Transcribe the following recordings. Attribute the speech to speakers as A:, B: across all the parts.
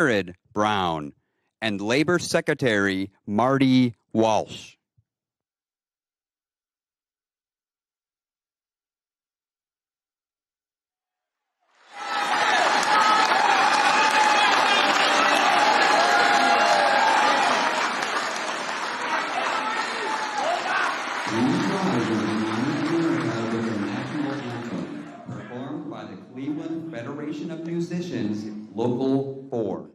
A: Sherrod Brown, and Labor Secretary Marty Walsh. Performed by the Cleveland Federation of Musicians, Local 4.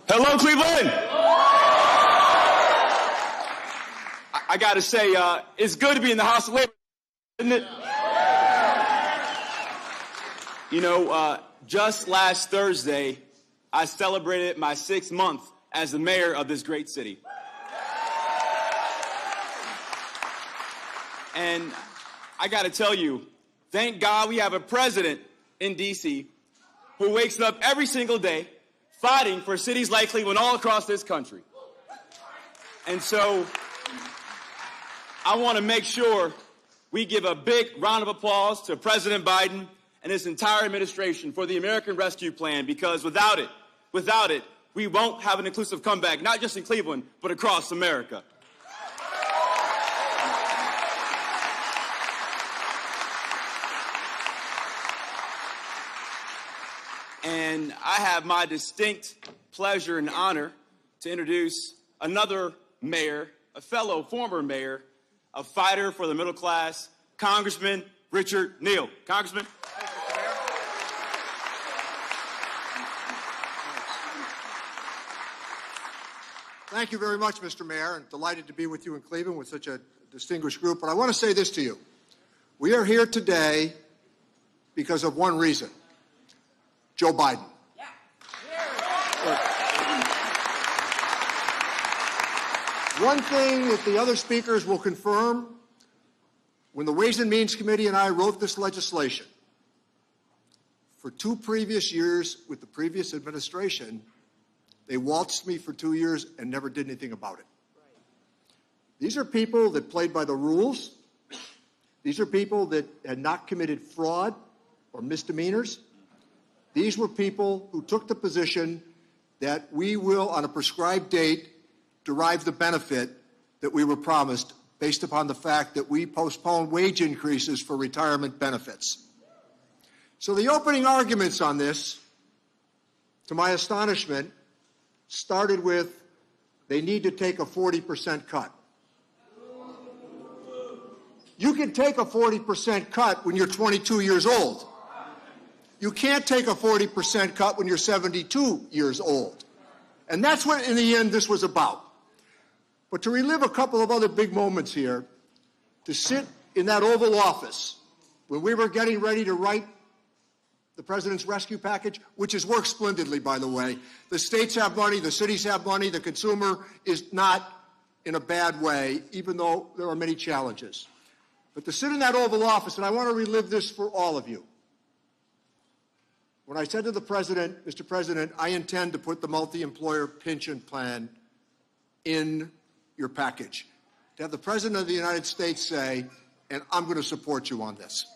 B: Hello, Cleveland. I got to say, it's good to be in the House of Labor, isn't it? You know, just last Thursday, I celebrated my 6th month as the mayor of this great city. And I got to tell you, thank God we have a president in D.C. who wakes up every single day fighting for cities like Cleveland all across this country. And so I want to make sure we give a big round of applause to President Biden and his entire administration for the American Rescue Plan, because without it, we won't have an inclusive comeback, not just in Cleveland, but across America. And I have my distinct pleasure and honor to introduce another mayor, a fellow former mayor, a fighter for the middle class, Congressman Richard Neal. Congressman.
C: Thank you very much, Mr. Mayor, and delighted to be with you in Cleveland with such a distinguished group. But I want to say this to you. We are here today because of one reason: Joe Biden. One thing that the other speakers will confirm, when the Ways and Means Committee and I wrote this legislation, for 2 previous years with the previous administration, they waltzed me for 2 years and never did anything about it. These are people that played by the rules. These are people that had not committed fraud or misdemeanors. These were people who took the position that we will, on a prescribed date, derive the benefit that we were promised based upon the fact that we postponed wage increases for retirement benefits. So the opening arguments on this, to my astonishment, started with they need to take a 40% cut. You can take a 40% cut when you're 22 years old. You can't take a 40% cut when you're 72 years old. And that's what, in the end, this was about. But to relive a couple of other big moments here, to sit in that Oval Office when we were getting ready to write the President's rescue package, which has worked splendidly, by the way. The states have money, the cities have money, the consumer is not in a bad way, even though there are many challenges. But to sit in that Oval Office, and I want to relive this for all of you. when I said to the President, Mr. President, I intend to put the multi-employer pension plan in your package, to have the President of the United States say, and I'm going to support you on this.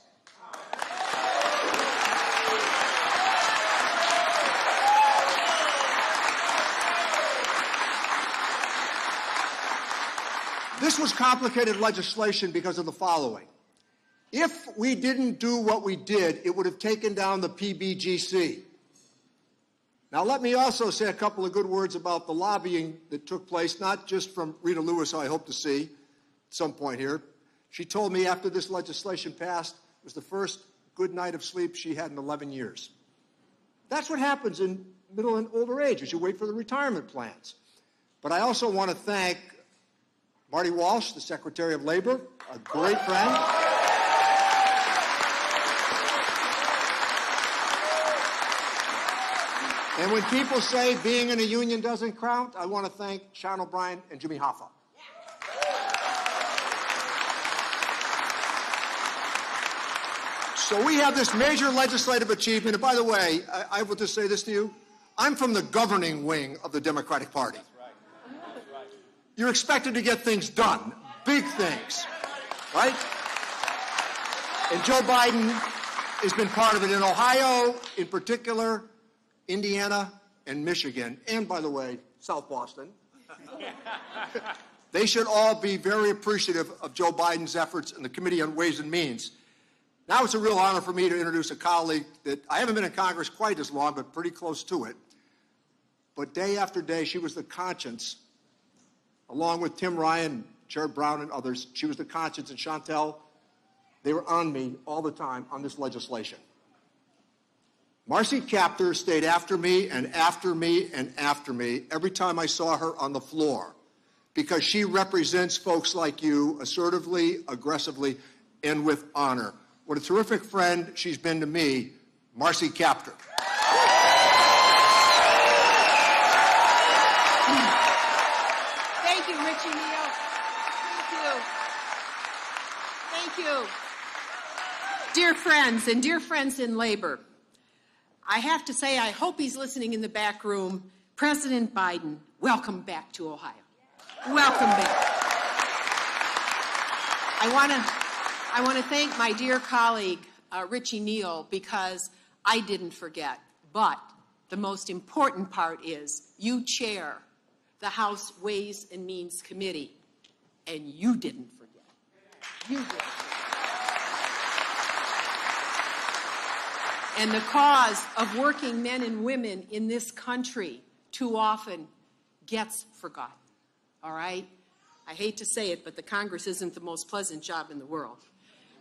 C: This was complicated legislation because of the following. If we didn't do what we did, it would have taken down the PBGC. Now, let me also say a couple of good words about the lobbying that took place, not just from Rita Lewis, who I hope to see at some point here. She told me after this legislation passed, it was the first good night of sleep she had in 11 years. That's what happens in middle and older age, as you wait for the retirement plans. But I also want to thank Marty Walsh, the Secretary of Labor, a great friend. And when people say being in a union doesn't count, I want to thank Sean O'Brien and Jimmy Hoffa. So we have this major legislative achievement. And by the way, I will just say this to you. I'm from the governing wing of the Democratic Party. You're expected to get things done, big things, right? And Joe Biden has been part of it in Ohio, in particular, Indiana, and Michigan, and by the way, South Boston. They should all be very appreciative of Joe Biden's efforts in the Committee on Ways and Means. Now it's a real honor for me to introduce a colleague that I haven't been in Congress quite as long, but pretty close to it. But day after day, she was the conscience, along with Tim Ryan, Sherrod Brown, and others. She was the conscience, and Shantel, they were on me all the time on this legislation. Marcy Kaptur stayed after me and after me and after me every time I saw her on the floor, because she represents folks like you assertively, aggressively, and with honor. What a terrific friend she's been to me, Marcy Kaptur.
D: Thank you, Richie Neal. Thank you. Dear friends and dear friends in labor, I have to say, I hope he's listening in the back room. President Biden, welcome back to Ohio. Welcome back. I want to thank my dear colleague, Richie Neal, because I didn't forget. But the most important part is you chair the House Ways and Means Committee, and you didn't forget. You didn't. And the cause of working men and women in this country too often gets forgotten, all right? I hate to say it, but the Congress isn't the most pleasant job in the world.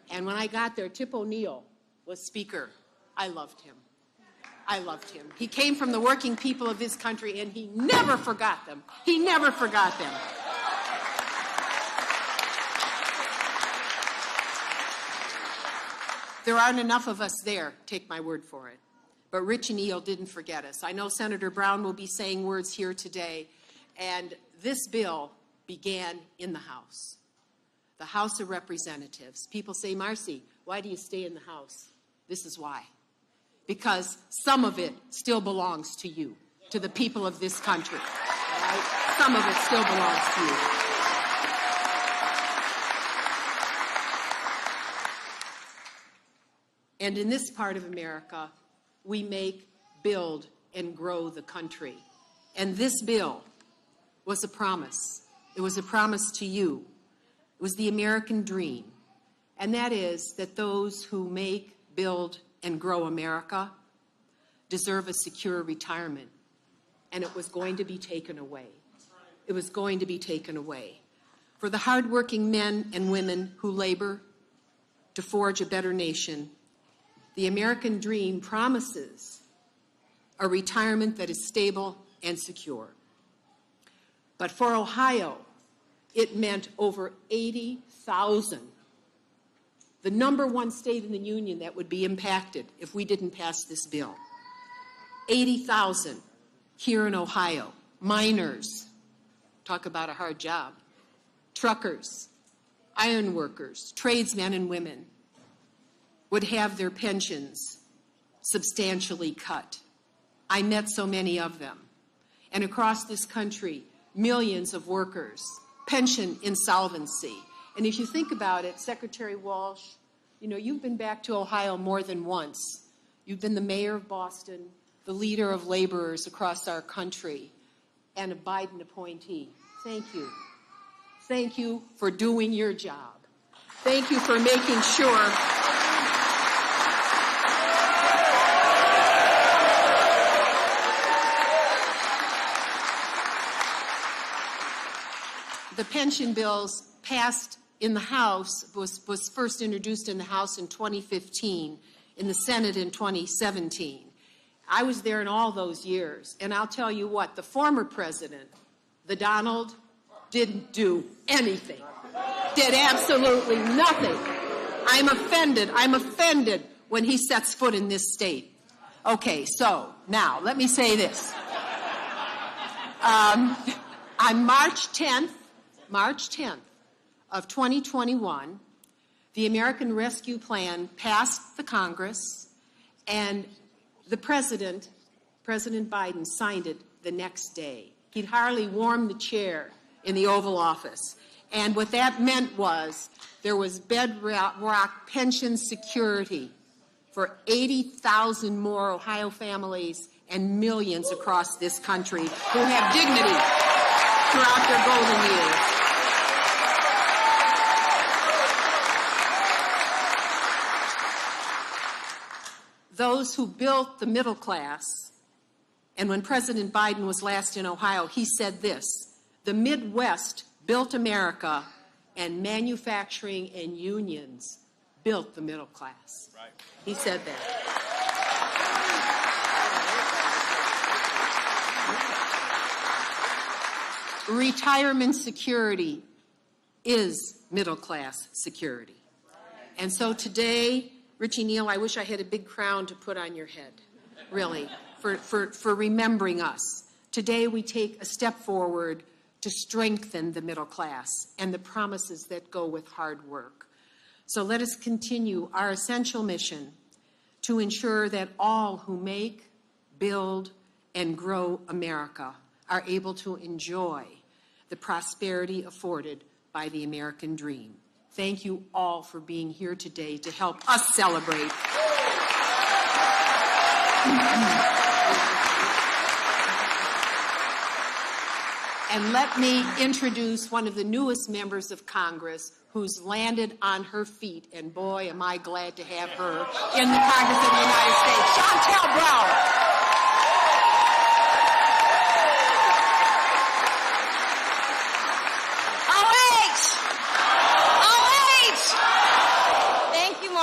D: And when I got there, Tip O'Neill was Speaker. I loved him. I loved him. He came from the working people of this country, and he never forgot them. He never forgot them. There aren't enough of us there, take my word for it. But Rich Neal didn't forget us. I know Senator Brown will be saying words here today, and this bill began in the House of Representatives. People say, Marcy, why do you stay in the House? This is why. Because some of it still belongs to you, to the people of this country. All right? Some of it still belongs to you. And in this part of America, we make, build, and grow the country. And this bill was a promise. It was a promise to you. It was the American dream. And that is that those who make, build, and grow America deserve a secure retirement. And it was going to be taken away. It was going to be taken away. For the hardworking men and women who labor to forge a better nation, the American dream promises a retirement that is stable and secure. But for Ohio, it meant over 80,000, the #1 state in the union that would be impacted if we didn't pass this bill. 80,000 here in Ohio, miners, talk about a hard job, truckers, iron workers, tradesmen and women, would have their pensions substantially cut. I met so many of them. And across this country, millions of workers, pension insolvency. And if you think about it, Secretary Walsh, you know, you've been back to Ohio more than once. You've been the mayor of Boston, the leader of laborers across our country, and a Biden appointee. Thank you. Thank you for doing your job. Thank you for making sure the pension bills passed in the House, was first introduced in the House in 2015, in the Senate in 2017. I was there in all those years, and I'll tell you what, the former president, the Donald, didn't do anything, did absolutely nothing. I'm offended when he sets foot in this state. Okay, so now let me say this. On March 10th of 2021, the American Rescue Plan passed the Congress, and the President Biden, signed it the next day. He'd hardly warmed the chair in the Oval Office. And what that meant was there was bedrock pension security for 80,000 more Ohio families and millions across this country who have dignity throughout their golden years. Those who built the middle class, and when President Biden was last in Ohio, he said this: the Midwest built America, and manufacturing and unions built the middle class. Right. He said that. Retirement security is middle class security. And so today, Richie Neal, I wish I had a big crown to put on your head, really, for remembering us. Today we take a step forward to strengthen the middle class and the promises that go with hard work. So let us continue our essential mission to ensure that all who make, build, and grow America are able to enjoy the prosperity afforded by the American dream. Thank you all for being here today to help us celebrate. And let me introduce one of the newest members of Congress who's landed on her feet, and boy, am I glad to have her in the Congress of the United States, Shantel Brown.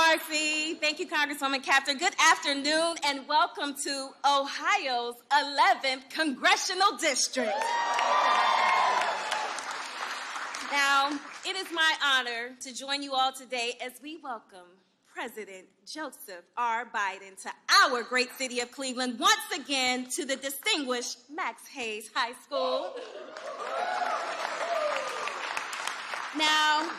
E: Marcy. Thank you, Congresswoman Kaptur. Good afternoon and welcome to Ohio's 11th Congressional District. Now, it is my honor to join you all today as we welcome President Joseph R. Biden to our great city of Cleveland, once again to the distinguished Max Hayes High School. Now,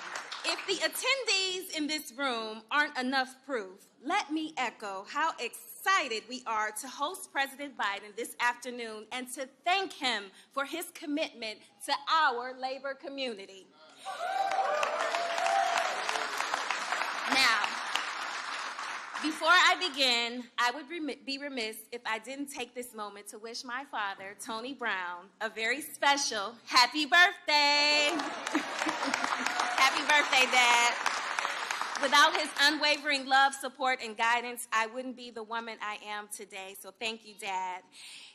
E: if the attendees in this room aren't enough proof, let me echo how excited we are to host President Biden this afternoon and to thank him for his commitment to our labor community. Now, before I begin, I would be remiss if I didn't take this moment to wish my father, Tony Brown, a very special happy birthday. Happy birthday, Dad. Without his unwavering love, support, and guidance, I wouldn't be the woman I am today. So thank you, Dad.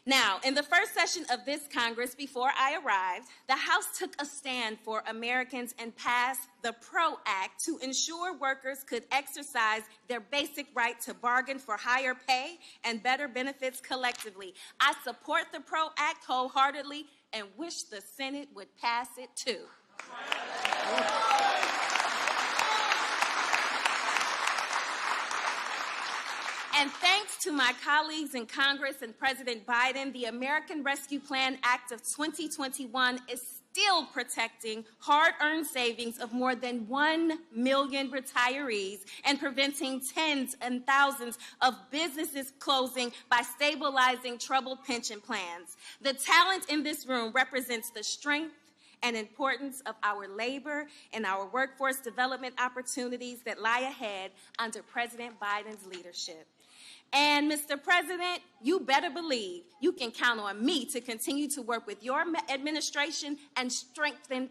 E: Now, in the first session of this Congress, before I arrived, the House took a stand for Americans and passed the PRO Act to ensure workers could exercise their basic right to bargain for higher pay and better benefits collectively. I support the PRO Act wholeheartedly and wish the Senate would pass it too. And thanks to my colleagues in Congress and President Biden, the American Rescue Plan Act of 2021 still protecting hard-earned savings of more than 1 million retirees and preventing tens and thousands of businesses closing by stabilizing troubled pension plans. The talent in this room represents the strength and importance of our labor and our workforce development opportunities that lie ahead under President Biden's leadership. And Mr. President, you better believe you can count on me to continue to work with your administration and strengthen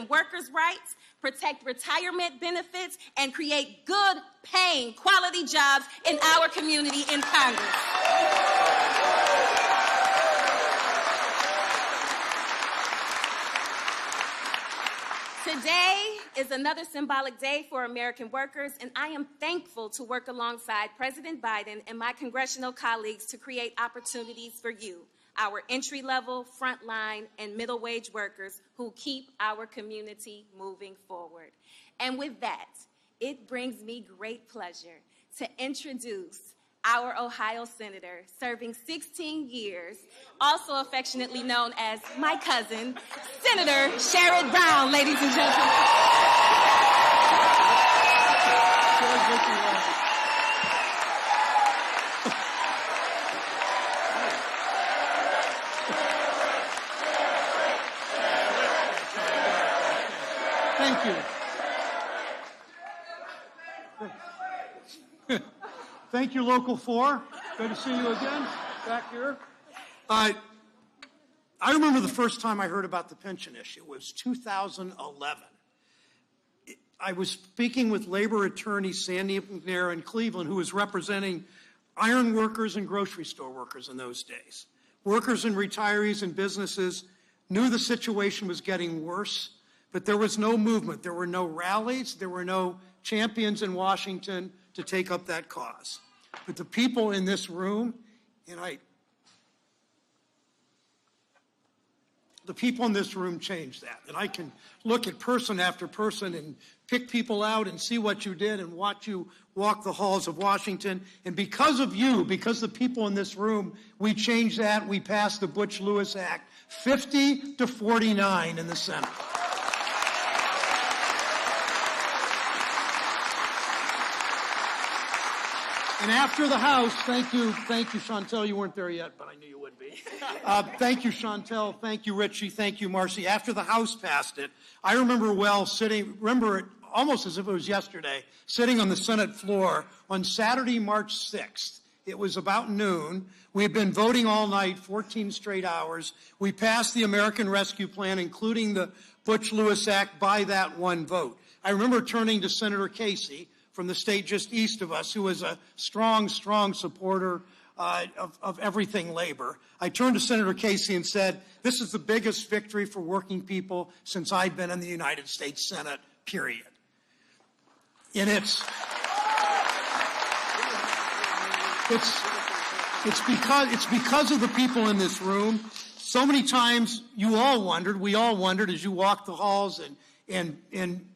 E: workers' rights, protect retirement benefits, and create good paying quality jobs in our community in Congress. Today is another symbolic day for American workers, and I am thankful to work alongside President Biden and my congressional colleagues to create opportunities for you, our entry-level, frontline, and middle-wage workers who keep our community moving forward. And with that, it brings me great pleasure to introduce our Ohio Senator, serving 16 years, also affectionately known as my cousin, Senator Sherrod Brown, ladies and gentlemen.
F: Thank you. Thank you, Local 4. Good to see you again back here. I remember the first time I heard about the pension issue. It was 2011. I was speaking with labor attorney Sandy McNair in Cleveland, who was representing iron workers and grocery store workers in those days. Workers and retirees and businesses knew the situation was getting worse, but there was no movement. There were no rallies. There were no champions in Washington to take up that cause. But the people in this room, the people in this room changed that. And I can look at person after person and pick people out and see what you did and watch you walk the halls of Washington. And because of you, because the people in this room, we changed that. We passed the Butch Lewis Act, 50-49 in the Senate. And after the House, thank you, Shantel. You weren't there yet, but I knew you would be. Thank you, Shantel. Thank you, Richie. Thank you, Marcy. After the House passed it, I remember it almost as if it was yesterday, sitting on the Senate floor on Saturday, March 6th. It was about noon. We had been voting all night, 14 straight hours. We passed the American Rescue Plan, including the Butch Lewis Act, by that one vote. I remember turning to Senator Casey from the state just east of us, who was a strong supporter of everything labor. I turned to Senator Casey and said, this is the biggest victory for working people since I've been in the United States Senate, period. And it's because of the people in this room. So many times we all wondered as you walked the halls and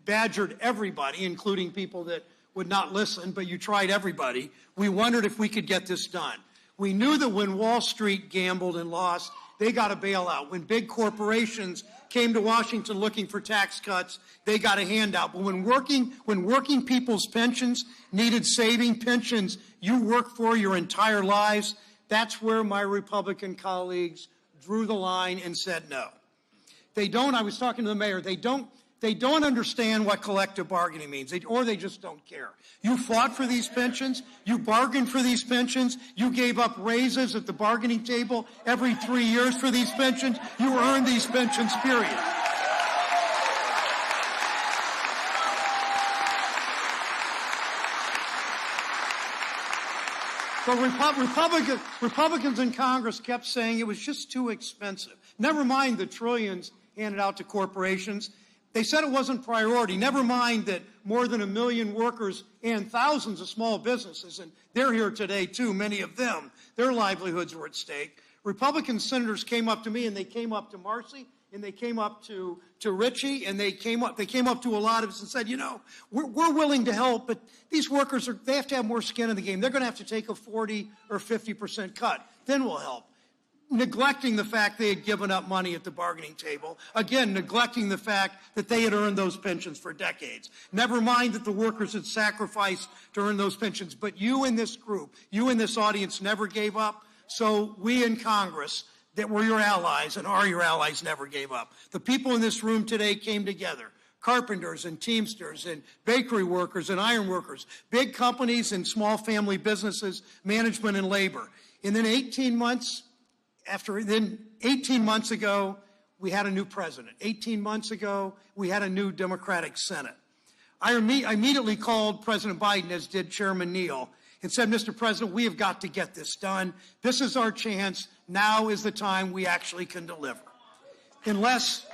F: badgered everybody, including people that would not listen, but you tried everybody. We wondered if we could get this done. We knew that when Wall Street gambled and lost, they got a bailout. When big corporations came to Washington looking for tax cuts, they got a handout. But when working people's pensions needed saving, pensions you worked for your entire lives, that's where my Republican colleagues drew the line and said no. They don't, I was talking to the mayor, they don't understand what collective bargaining means, or they just don't care. You fought for these pensions. You bargained for these pensions. You gave up raises at the bargaining table every 3 years for these pensions. You earned these pensions, period. But Republicans in Congress kept saying it was just too expensive. Never mind the trillions handed out to corporations. They said it wasn't priority. Never mind that more than 1 million workers and thousands of small businesses, and they're here today too, many of them, their livelihoods were at stake. Republican senators came up to me, and they came up to Marcy, and they came up to Richie, and they came up to a lot of us and said, you know, we're willing to help, but these workers, they have to have more skin in the game. They're going to have to take a 40 or 50% cut. Then we'll help. neglecting the fact they had given up money at the bargaining table. Again, neglecting the fact that they had earned those pensions for decades. Never mind that the workers had sacrificed to earn those pensions. But you in this group, you in this audience never gave up. So we in Congress that were your allies and are your allies never gave up. The people in this room today came together. Carpenters and Teamsters and bakery workers and iron workers, big companies and small family businesses, management and labor. And then 18 months ago, we had a new president. 18 months ago, we had a new Democratic Senate. I immediately called President Biden, as did Chairman Neal, and said, Mr. President, we have got to get this done. This is our chance. Now is the time we actually can deliver. Less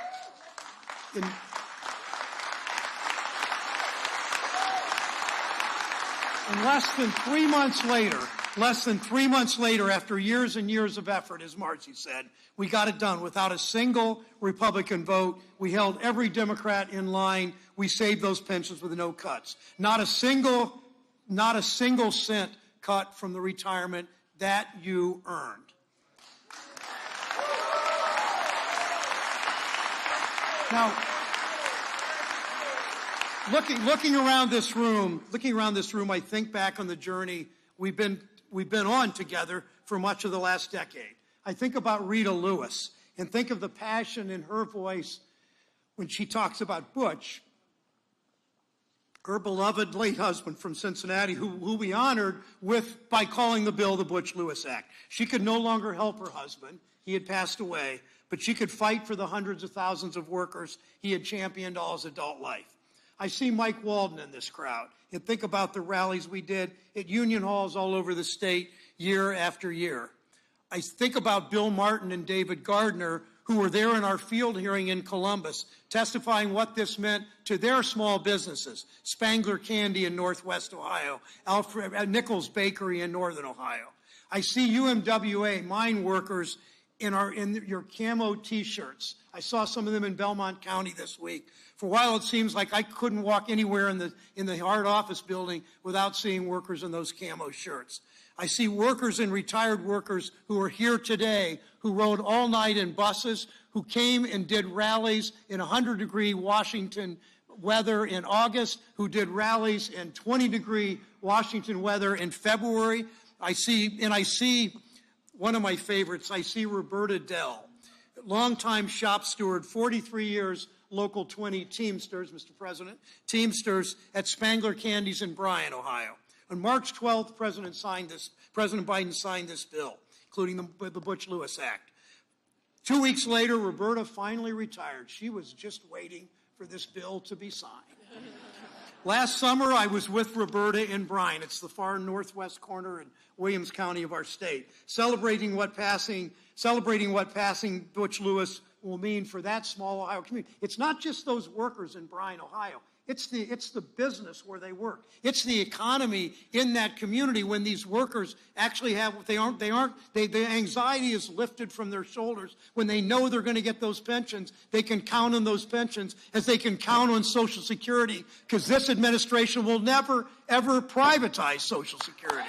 F: than 3 months later, after years and years of effort, as Marcy said, we got it done without a single Republican vote. We held every Democrat in line. We saved those pensions with no cuts. Not a single cent cut from the retirement that you earned. Now, looking around this room, I think back on the journey we've been on together for much of the last decade. I think about Rita Lewis and think of the passion in her voice when she talks about Butch, her beloved late husband from Cincinnati, who we honored by calling the bill the Butch Lewis Act. She could no longer help her husband. He had passed away, but she could fight for the hundreds of thousands of workers he had championed all his adult life. I see Mike Walden in this crowd and think about the rallies we did at union halls all over the state year after year. I think about Bill Martin and David Gardner, who were there in our field hearing in Columbus, testifying what this meant to their small businesses, Spangler Candy in Northwest Ohio, Nichols Bakery in Northern Ohio. I see UMWA mine workers in your camo T-shirts. I saw some of them in Belmont County this week. For a while, it seems like I couldn't walk anywhere in the hard office building without seeing workers in those camo shirts. I see workers and retired workers who are here today, who rode all night in buses, who came and did rallies in 100-degree Washington weather in August, who did rallies in 20-degree Washington weather in February. I see one of my favorites. I see Roberta Dell, longtime shop steward, 43 years, Local 20 Teamsters, Mr. President, Teamsters at Spangler Candies in Bryan, Ohio. On March 12th, President Biden signed this bill, including the Butch Lewis Act. 2 weeks later, Roberta finally retired. She was just waiting for this bill to be signed. Last summer, I was with Roberta in Bryan. It's the far northwest corner in Williams County of our state, celebrating what passing Butch Lewis will mean for that small Ohio community. It's not just those workers in Bryan, Ohio. It's the business where they work. It's the economy in that community when these workers actually the anxiety is lifted from their shoulders when they know they're going to get those pensions. They can count on those pensions as they can count on Social Security, because this administration will never, ever privatize Social Security.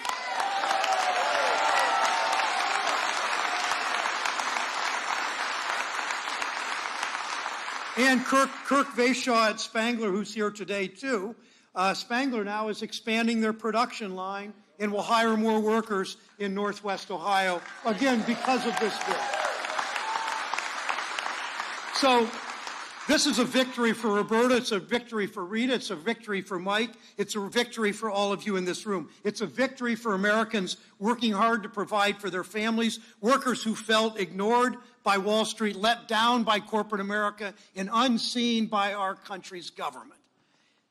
F: And Kirk Vayshaw at Spangler, who's here today too. Spangler now is expanding their production line and will hire more workers in Northwest Ohio, again, because of this bill. So this is a victory for Roberta. It's a victory for Rita. It's a victory for Mike. It's a victory for all of you in this room. It's a victory for Americans working hard to provide for their families, workers who felt ignored by Wall Street, let down by corporate America, and unseen by our country's government.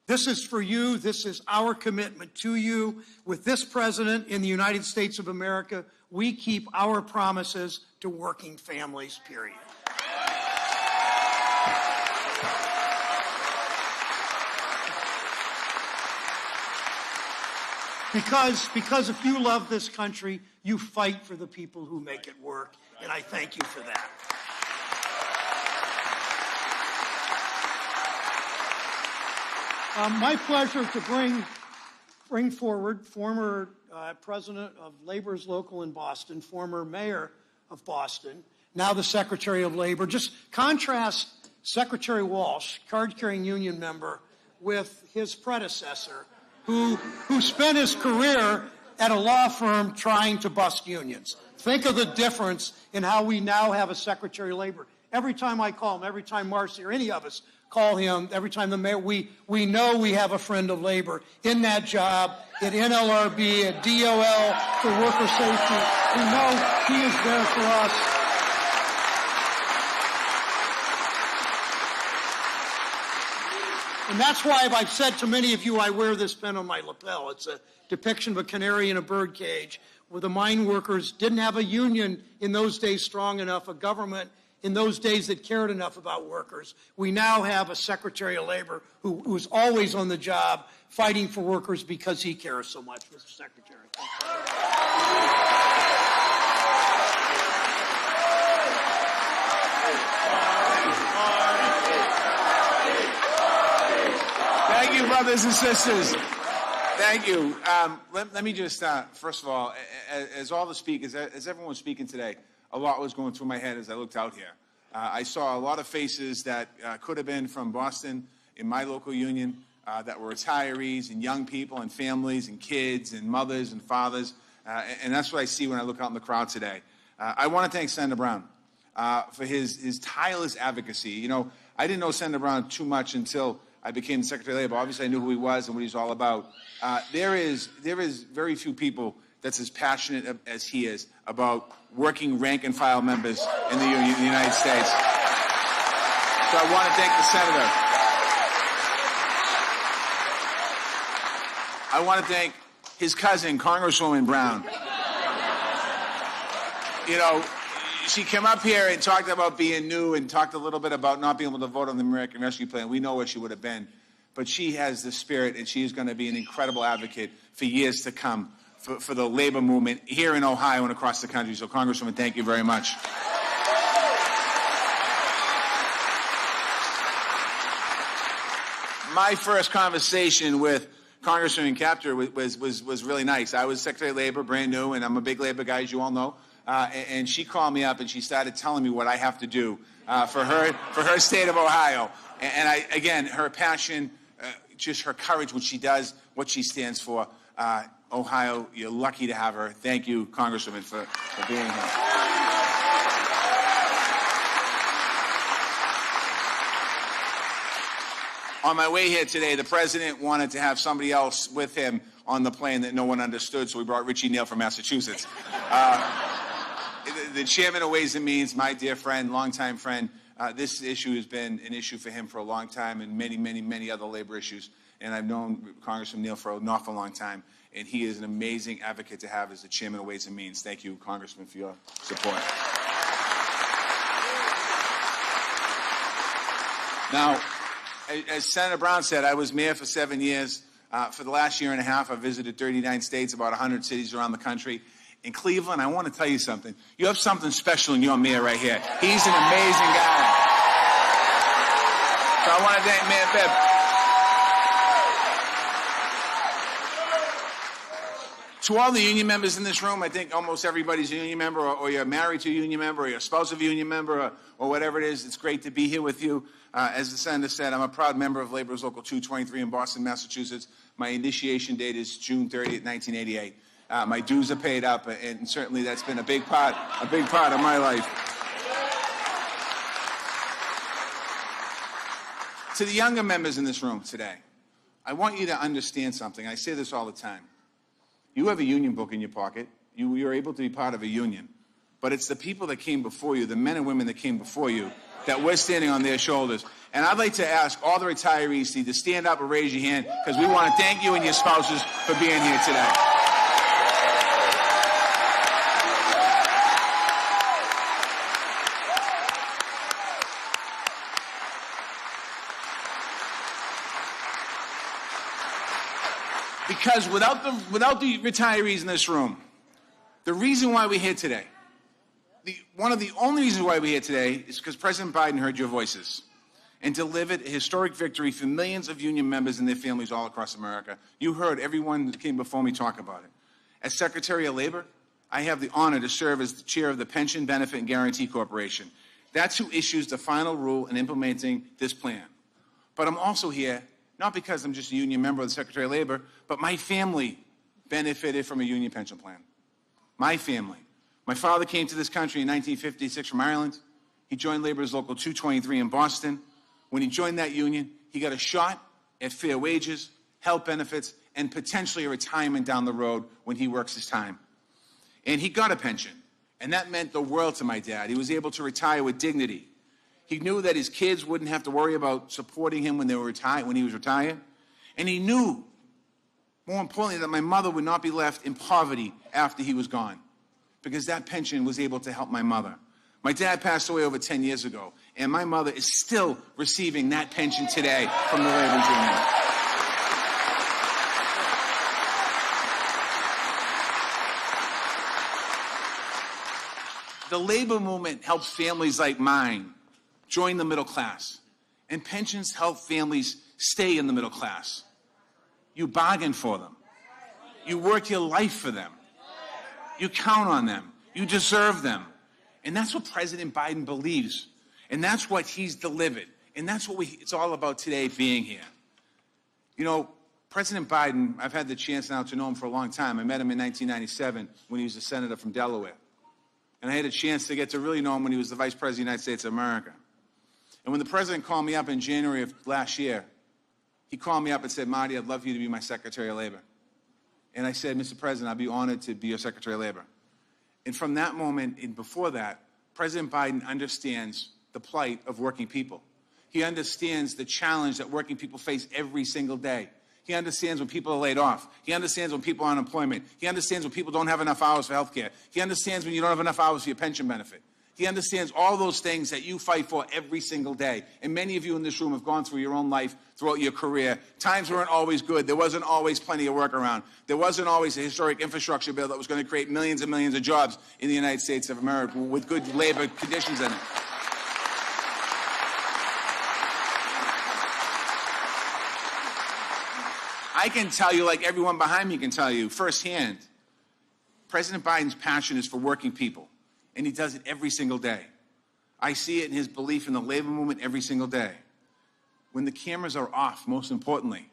F: This is for you. This is our commitment to you. With this president in the United States of America, we keep our promises to working families, period. Because if you love this country, you fight for the people who make it work, and I thank you for that. My pleasure to bring forward former president of Labor's Local in Boston, former mayor of Boston, now the Secretary of Labor. Just contrast Secretary Walsh, card-carrying union member, with his predecessor, who spent his career at a law firm trying to bust unions. Think of the difference in how we now have a Secretary of Labor. Every time I call him, every time Marcy or any of us call him, every time the mayor, we know we have a friend of labor in that job, at NLRB, at DOL, for worker safety. We know he is there for us. And that's why I've said to many of you, I wear this pen on my lapel. It's a depiction of a canary in a bird cage, where the mine workers didn't have a union in those days strong enough, a government in those days that cared enough about workers. We now have a Secretary of Labor who's always on the job fighting for workers because he cares so much, Mr. Secretary.
G: Thank you, brothers and sisters. Thank you. Let me just, first of all, as all the speakers, as everyone was speaking today, a lot was going through my head as I looked out here. I saw a lot of faces that could have been from Boston in my local union that were retirees and young people and families and kids and mothers and fathers. And that's what I see when I look out in the crowd today. I want to thank Senator Brown for his tireless advocacy. You know, I didn't know Senator Brown too much until I became the Secretary of Labor. Obviously, I knew who he was and what he's all about. There is very few people that's as passionate as he is about working rank and file members in the union in the United States. So I want to thank the senator. I want to thank his cousin, Congresswoman Brown. You know, she came up here and talked about being new and talked a little bit about not being able to vote on the American Rescue Plan. We know where she would have been. But she has the spirit, and she is going to be an incredible advocate for years to come for the labor movement here in Ohio and across the country. So, Congresswoman, thank you very much. My first conversation with Congresswoman Kaptur was really nice. I was Secretary of Labor, brand new, and I'm a big labor guy, as you all know. And she called me up and she started telling me what I have to do for her state of Ohio. And again, her passion, just her courage, what she does, what she stands for. Ohio, you're lucky to have her. Thank you, Congresswoman, for being here. On my way here today, the president wanted to have somebody else with him on the plane that no one understood, so we brought Richie Neal from Massachusetts. The chairman of Ways and Means, my dear friend, longtime friend, this issue has been an issue for him for a long time, and many, many, many other labor issues. And I've known Congressman Neal for an awful long time, and he is an amazing advocate to have as the chairman of Ways and Means. Thank you, Congressman, for your support. Now, as Senator Brown said, I was mayor for 7 years. For the last year and a half, I visited 39 states, about 100 cities around the country. In Cleveland, I want to tell you something. You have something special in your mayor right here. He's an amazing guy. So I want to thank Mayor Bibb. To all the union members in this room, I think almost everybody's a union member, or you're married to a union member, or you're a spouse of a union member, or whatever it is. It's great to be here with you. As the senator said, I'm a proud member of Labor's Local 223 in Boston, Massachusetts. My initiation date is June 30th, 1988. My dues are paid up, and certainly that's been a big part of my life. To the younger members in this room today, I want you to understand something. I say this all the time. You have a union book in your pocket. You're able to be part of a union. But it's the people that came before you, the men and women that came before you, that we're standing on their shoulders. And I'd like to ask all the retirees to either stand up or raise your hand, because we want to thank you and your spouses for being here today. Because without the retirees in this room, the reason why we're here today, one of the only reasons why we're here today is because President Biden heard your voices and delivered a historic victory for millions of union members and their families all across America. You heard everyone that came before me talk about it. As Secretary of Labor, I have the honor to serve as the chair of the Pension Benefit and Guarantee Corporation. That's who issues the final rule in implementing this plan. But I'm also here, not because I'm just a union member of the Secretary of Labor, but my family benefited from a union pension plan. My family. My father came to this country in 1956 from Ireland. He joined Labor's Local 223 in Boston. When he joined that union, he got a shot at fair wages, health benefits, and potentially a retirement down the road when he works his time. And he got a pension, and that meant the world to my dad. He was able to retire with dignity. He knew that his kids wouldn't have to worry about supporting him when he was retired. And he knew, more importantly, that my mother would not be left in poverty after he was gone, because that pension was able to help my mother. My dad passed away over 10 years ago, and my mother is still receiving that pension today from the labor union. The labor movement helps families like mine join the middle class, and pensions help families stay in the middle class. You bargain for them. You work your life for them. You count on them. You deserve them. And that's what President Biden believes. And that's what he's delivered. And that's what it's all about today being here. You know, President Biden, I've had the chance now to know him for a long time. I met him in 1997 when he was a senator from Delaware. And I had a chance to get to really know him when he was the Vice President of the United States of America. And when the President called me up in January of last year, he called me up and said, Marty, I'd love for you to be my Secretary of Labor. And I said, Mr. President, I'd be honored to be your Secretary of Labor. And from that moment and before that, President Biden understands the plight of working people. He understands the challenge that working people face every single day. He understands when people are laid off. He understands when people are on unemployment. He understands when people don't have enough hours for health care. He understands when you don't have enough hours for your pension benefit. He understands all those things that you fight for every single day. And many of you in this room have gone through your own life throughout your career. Times weren't always good. There wasn't always plenty of work around. There wasn't always a historic infrastructure bill that was going to create millions and millions of jobs in the United States of America with good labor conditions in it. I can tell you, like everyone behind me can tell you firsthand, President Biden's passion is for working people. And he does it every single day. I see it in his belief in the labor movement every single day. When the cameras are off, most importantly,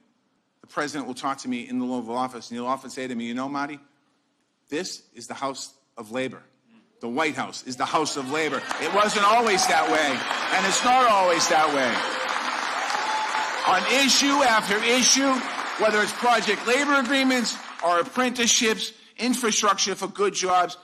G: the president will talk to me in the Oval Office, and he'll often say to me, you know, Marty, this is the house of labor. The White House is the house of labor. It wasn't always that way, and it's not always that way. On issue after issue, whether it's project labor agreements or apprenticeships, infrastructure for good jobs,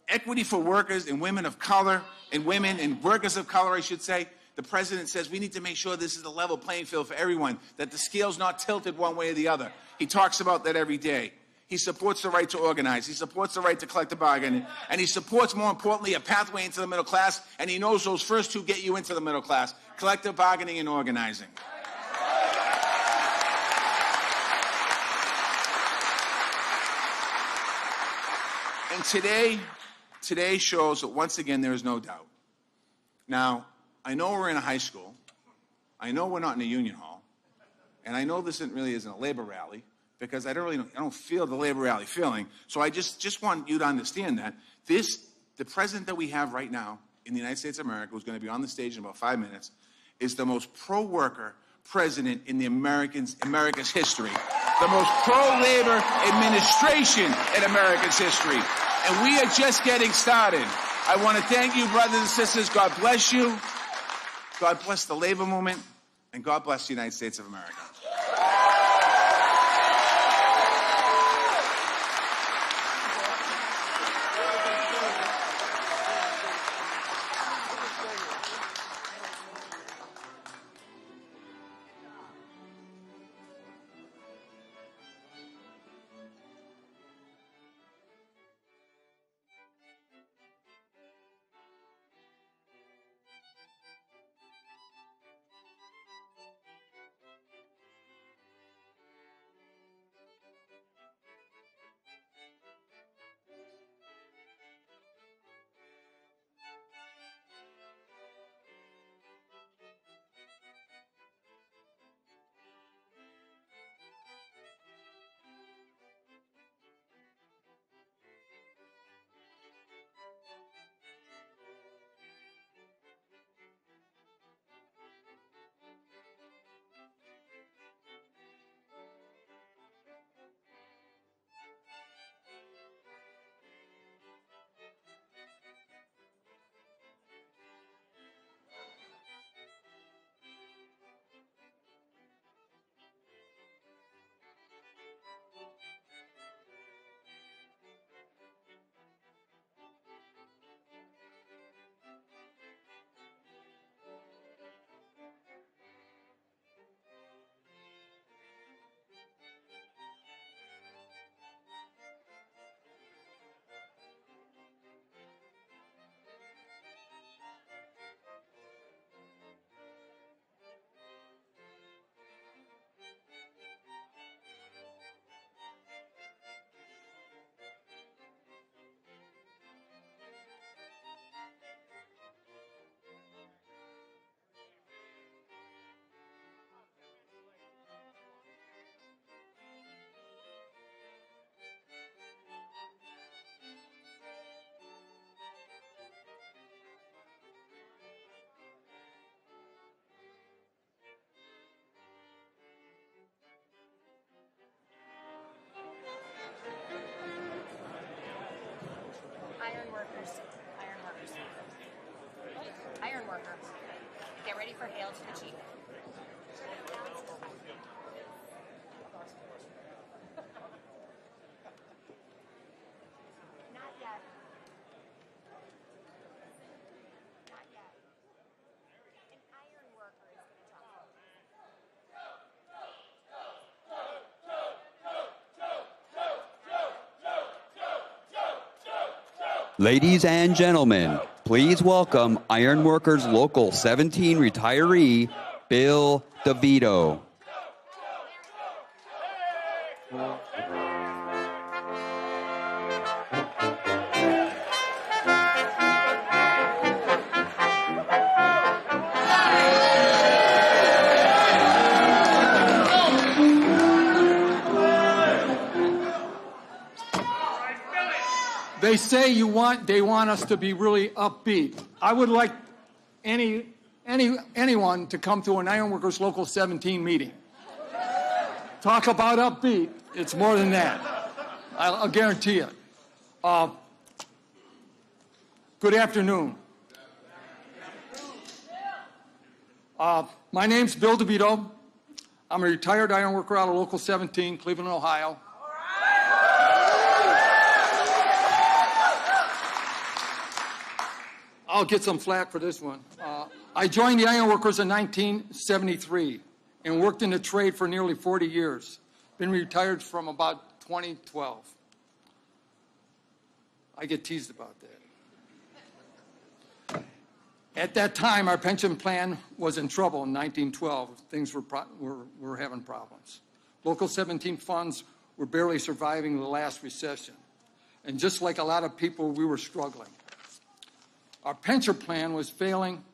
G: equity for workers and women of color, and women and workers of color, I should say, the president says we need to make sure this is a level playing field for everyone, that the scale's not tilted one way or the other. He talks about that every day. He supports the right to organize. He supports the right to collective bargaining. And he supports, more importantly, a pathway into the middle class. And he knows those first two get you into the middle class, collective bargaining and organizing. And today shows that, once again, there is no doubt. Now, I know we're in a high school. I know we're not in a union hall. And I know this really isn't a labor rally, because I don't feel the labor rally feeling. So I just want you to understand that the president that we have right now in the United States of America, who's going to be on the stage in about 5 minutes, is the most pro-worker president in the America's history. The most pro-labor administration in America's history. And we are just getting started. I want to thank you, brothers and sisters. God bless you. God bless the labor movement. And God bless the United States of America.
E: email to the chief. Not yet. Not yet. An iron worker is going to talk.
A: Ladies and gentlemen, please welcome Ironworkers Local 17 retiree, Bill DeVito.
H: They say they want us to be really upbeat. I would like anyone to come to an Ironworkers Local 17 meeting. Talk about upbeat. It's more than that. I'll guarantee it. Good afternoon. My name's Bill DeVito. I'm a retired ironworker out of Local 17, Cleveland, Ohio. I'll get some flack for this one. I joined the Ironworkers in 1973 and worked in the trade for nearly 40 years. Been retired from about 2012. I get teased about that. At that time, our pension plan was in trouble in 1912. Things were having problems. Local 17 funds were barely surviving the last recession. And just like a lot of people, we were struggling. Our pension plan was failing,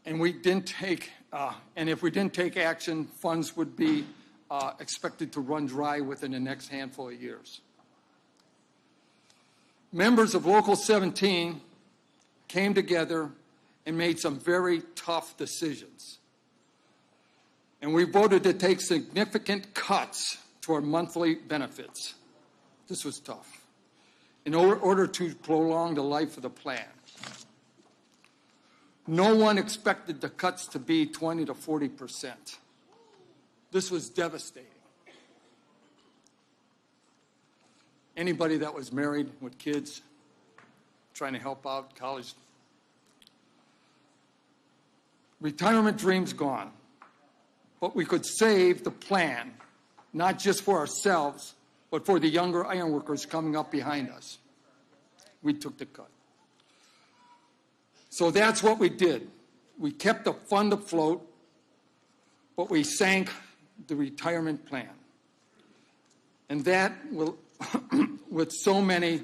H: and if we didn't take action, funds would be expected to run dry within the next handful of years. Members of Local 17 came together and made some very tough decisions. And we voted to take significant cuts to our monthly benefits. This was tough, in order to prolong the life of the plan. No one expected the cuts to be 20 to 40%. This was devastating. Anybody that was married with kids, trying to help out college. Retirement dreams gone. But we could save the plan, not just for ourselves, but for the younger ironworkers coming up behind us. We took the cut. So that's what we did. We kept the fund afloat, but we sank the retirement plan. And that will, with so many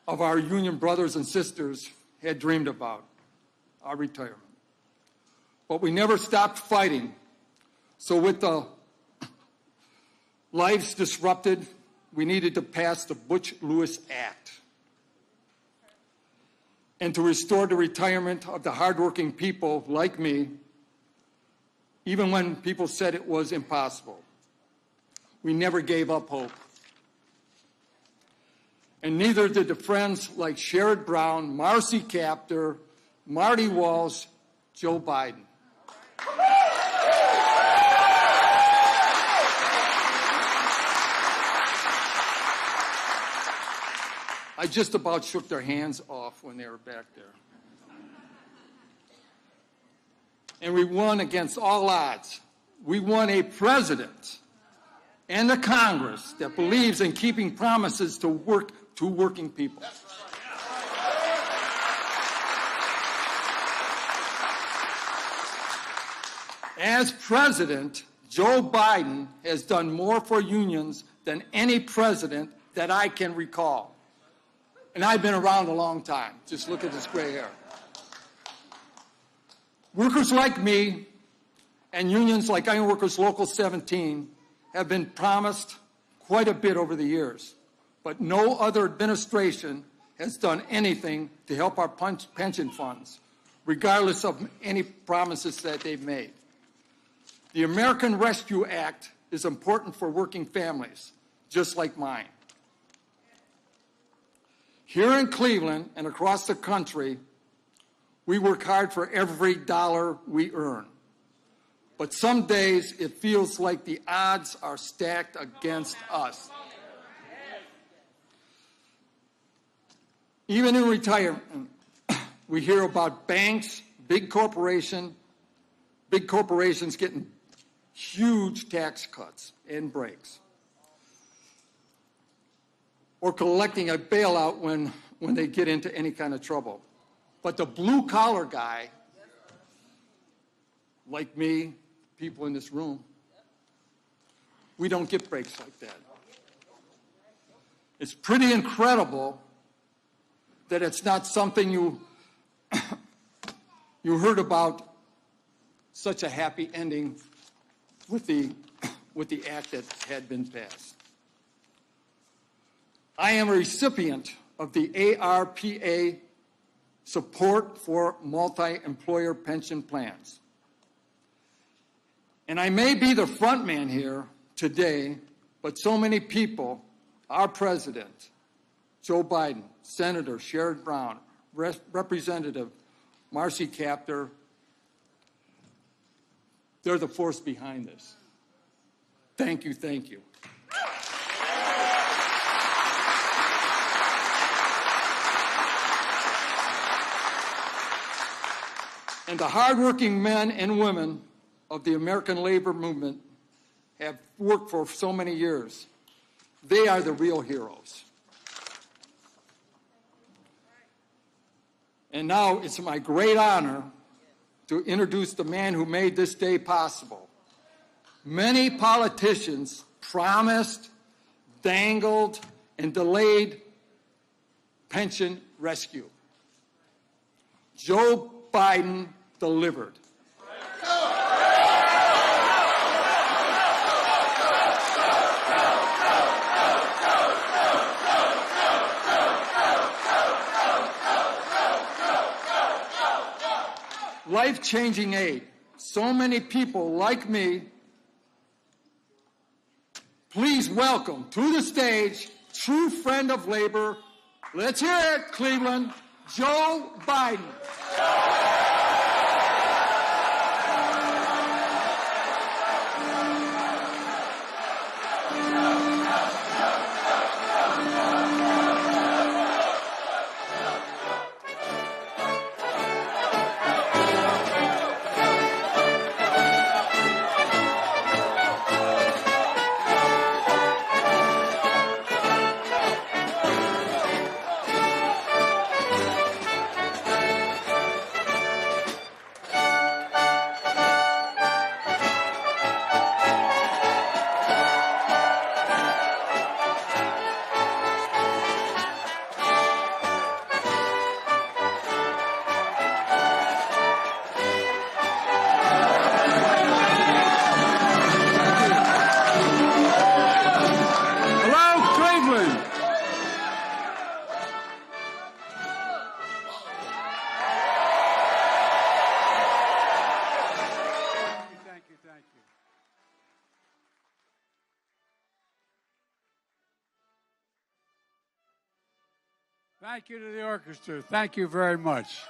H: of our union brothers and sisters had dreamed about, our retirement. But we never stopped fighting. So with the lives disrupted, we needed to pass the Butch Lewis Act and to restore the retirement of the hardworking people like me, even when people said it was impossible. We never gave up hope. And neither did the friends like Sherrod Brown, Marcy Kaptur, Marty Walsh, Joe Biden. I just about shook their hands off when they were back there. And we won against all odds. We won a president and a Congress that believes in keeping promises to working people. As president, Joe Biden has done more for unions than any president that I can recall. And I've been around a long time. Just look at this gray hair. Workers like me and unions like Ironworkers Local 17 have been promised quite a bit over the years, but no other administration has done anything to help our pension funds, regardless of any promises that they've made. The American Rescue Act is important for working families, just like mine. Here in Cleveland and across the country, we work hard for every dollar we earn. But some days it feels like the odds are stacked against us. Even in retirement, we hear about banks, big corporations getting huge tax cuts and breaks, or collecting a bailout when they get into any kind of trouble. But the blue-collar guy, like me, people in this room, we don't get breaks like that. It's pretty incredible that it's not something you heard about, such a happy ending with the act that had been passed. I am a recipient of the ARPA support for multi-employer pension plans. And I may be the front man here today, but so many people, our president, Joe Biden, Senator Sherrod Brown, Representative Marcy Kaptur, they're the force behind this. Thank you, thank you. And the hardworking men and women of the American labor movement have worked for so many years. They are the real heroes. And now it's my great honor to introduce the man who made this day possible. Many politicians promised, dangled, and delayed pension rescue. Joe Biden delivered. Life-changing aid. So many people like me. Please welcome to the stage, true friend of labor. Let's hear it, Cleveland, Joe Biden.
I: Thank you to the orchestra. Thank you very much.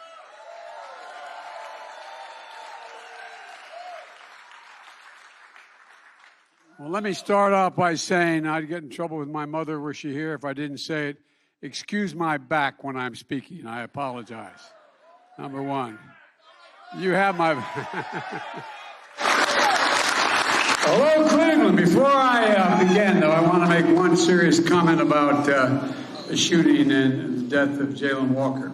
I: Well, let me start off by saying I'd get in trouble with my mother, were she here, if I didn't say it. Excuse my back when I'm speaking. I apologize. Number one. You have my... Hello, Cleveland. Before I begin, though, I want to make one serious comment about the shooting and the death of Jaylen Walker.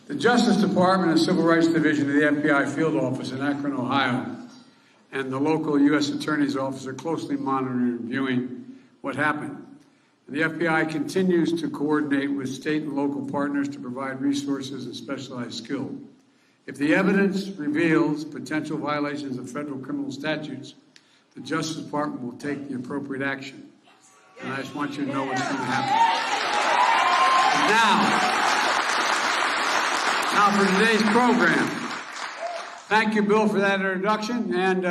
I: The Justice Department and Civil Rights Division of the FBI field office in Akron, Ohio, and the local U.S. Attorney's Office are closely monitoring and reviewing what happened. And the FBI continues to coordinate with state and local partners to provide resources and specialized skill. If the evidence reveals potential violations of federal criminal statutes, the Justice Department will take the appropriate action. And I just want you to know what's going to happen. Now for today's program. Thank you, Bill, for that introduction, and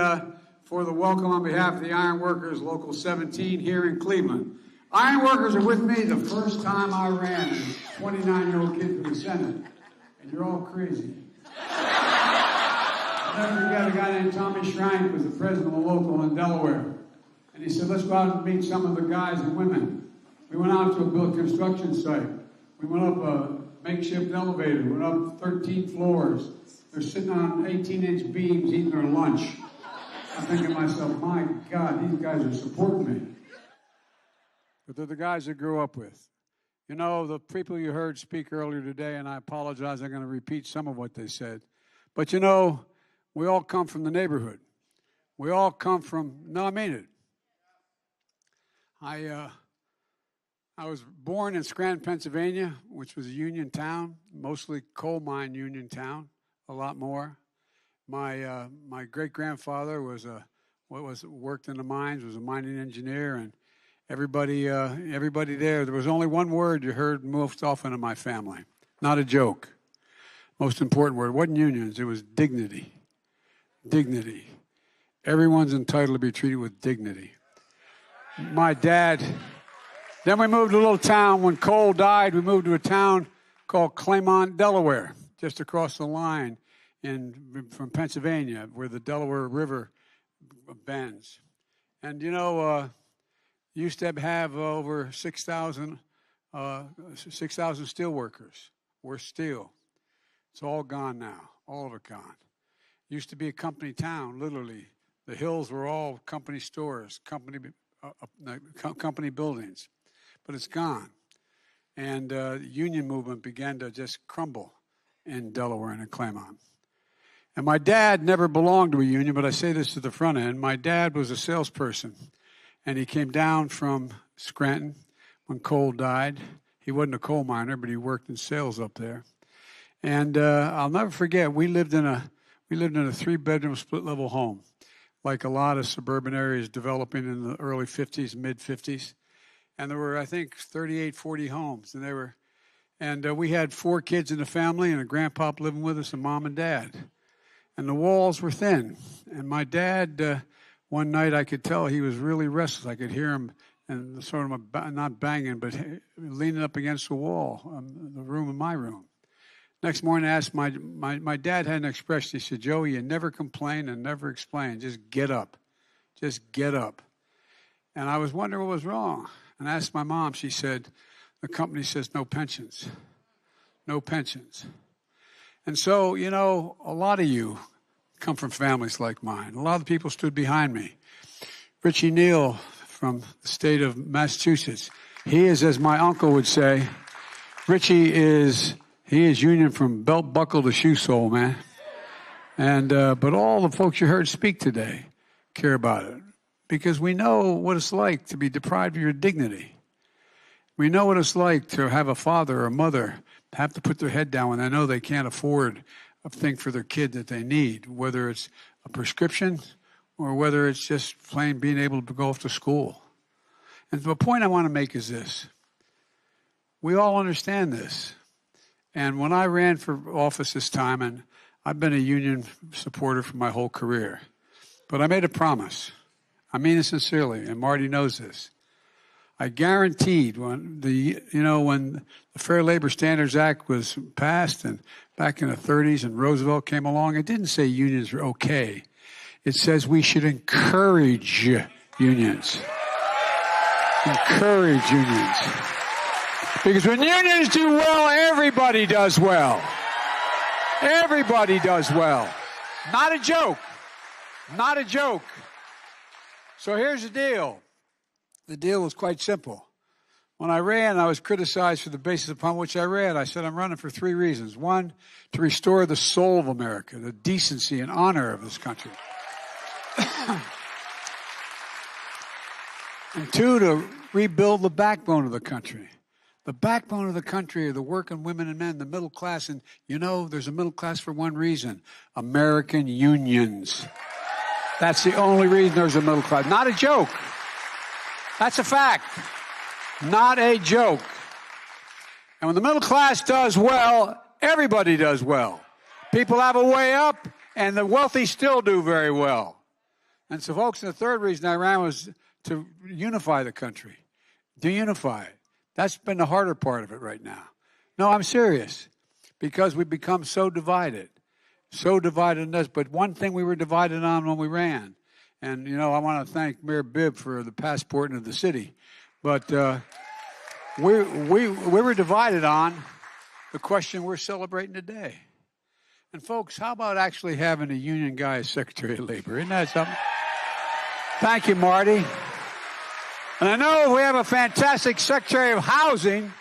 I: for the welcome on behalf of the Iron Workers Local 17 here in Cleveland. Iron workers are with me the first time I ran as a 29-year-old kid for the Senate. And you're all crazy. I'll never forget a guy named Tommy Schrank was the president of a local in Delaware. And he said, let's go out and meet some of the guys and women. We went out to a built construction site. We went up a makeshift elevator. We went up 13 floors. They're sitting on 18-inch beams eating their lunch. I'm thinking to myself, my God, these guys are supporting me. But they're the guys I grew up with. You know, the people you heard speak earlier today, and I apologize, I'm going to repeat some of what they said. But you know, we all come from the neighborhood. We all come from, no, I mean it. I was born in Scranton, Pennsylvania, which was a union town, mostly coal mine union town, a lot more. My great-grandfather worked in the mines, was a mining engineer, and everybody there was only one word you heard most often in my family. Not a joke. Most important word. It wasn't unions, it was dignity. Dignity. Everyone's entitled to be treated with dignity. My dad, then we moved to a little town. When coal died, we moved to a town called Claymont, Delaware, just across the line from Pennsylvania, where the Delaware River bends. And, you know, used to have over 6,000 steel workers. We're steel. It's all gone now, all of it gone. Used to be a company town, literally. The hills were all company stores, company buildings. But it's gone. And the union movement began to just crumble in Delaware and in Claymont. And my dad never belonged to a union, but I say this to the front end. My dad was a salesperson, and he came down from Scranton when coal died. He wasn't a coal miner, but he worked in sales up there. And I'll never forget, we lived in a 3-bedroom split-level home, like a lot of suburban areas developing in the early 50s, mid-50s. And there were, I think, 38, 40 homes. And we had 4 kids in the family and a grandpop living with us, and mom and dad. And the walls were thin. And my dad, one night I could tell he was really restless. I could hear him, and sort of not banging, but leaning up against the wall, the room in my room. Next morning I asked, my dad had an expression. He said, Joey, you never complain and never explain. Just get up. Just get up. And I was wondering what was wrong. And I asked my mom. She said, the company says no pensions. No pensions. And so, you know, a lot of you come from families like mine. A lot of the people stood behind me. Richie Neal from the state of Massachusetts. He is, as my uncle would say, Richie is union from belt buckle to shoe sole, man. And but all the folks you heard speak today care about it, because we know what it's like to be deprived of your dignity. We know what it's like to have a father or a mother have to put their head down when they know they can't afford a thing for their kid that they need, whether it's a prescription or whether it's just plain being able to go off to school. And the point I want to make is this. We all understand this. And when I ran for office this time, and I've been a union supporter for my whole career, but I made a promise. I mean it sincerely, and Marty knows this. I guaranteed when the Fair Labor Standards Act was passed, and back in the 30s, and Roosevelt came along, it didn't say unions are okay. It says we should encourage unions. Encourage unions. Because when unions do well, everybody does well. Everybody does well. Not a joke. Not a joke. So here's the deal. The deal was quite simple. When I ran, I was criticized for the basis upon which I ran. I said I'm running for 3 reasons. 1, to restore the soul of America, the decency and honor of this country. And 2, to rebuild the backbone of the country. The backbone of the country are the working women and men, the middle class. And you know, there's a middle class for one reason. American unions. That's the only reason there's a middle class. Not a joke. That's a fact. Not a joke. And when the middle class does well, everybody does well. People have a way up, and the wealthy still do very well. And so, folks, the 3rd reason I ran was to unify the country. to unify it. That's been the harder part of it right now. No, I'm serious, because we've become so divided in this. But one thing we were divided on when we ran, and, you know, I want to thank Mayor Bibb for the passport into the city, but we were divided on the question we're celebrating today. And, folks, how about actually having a union guy as Secretary of Labor? Isn't that something? Thank you, Marty. And I know we have a fantastic Secretary of Housing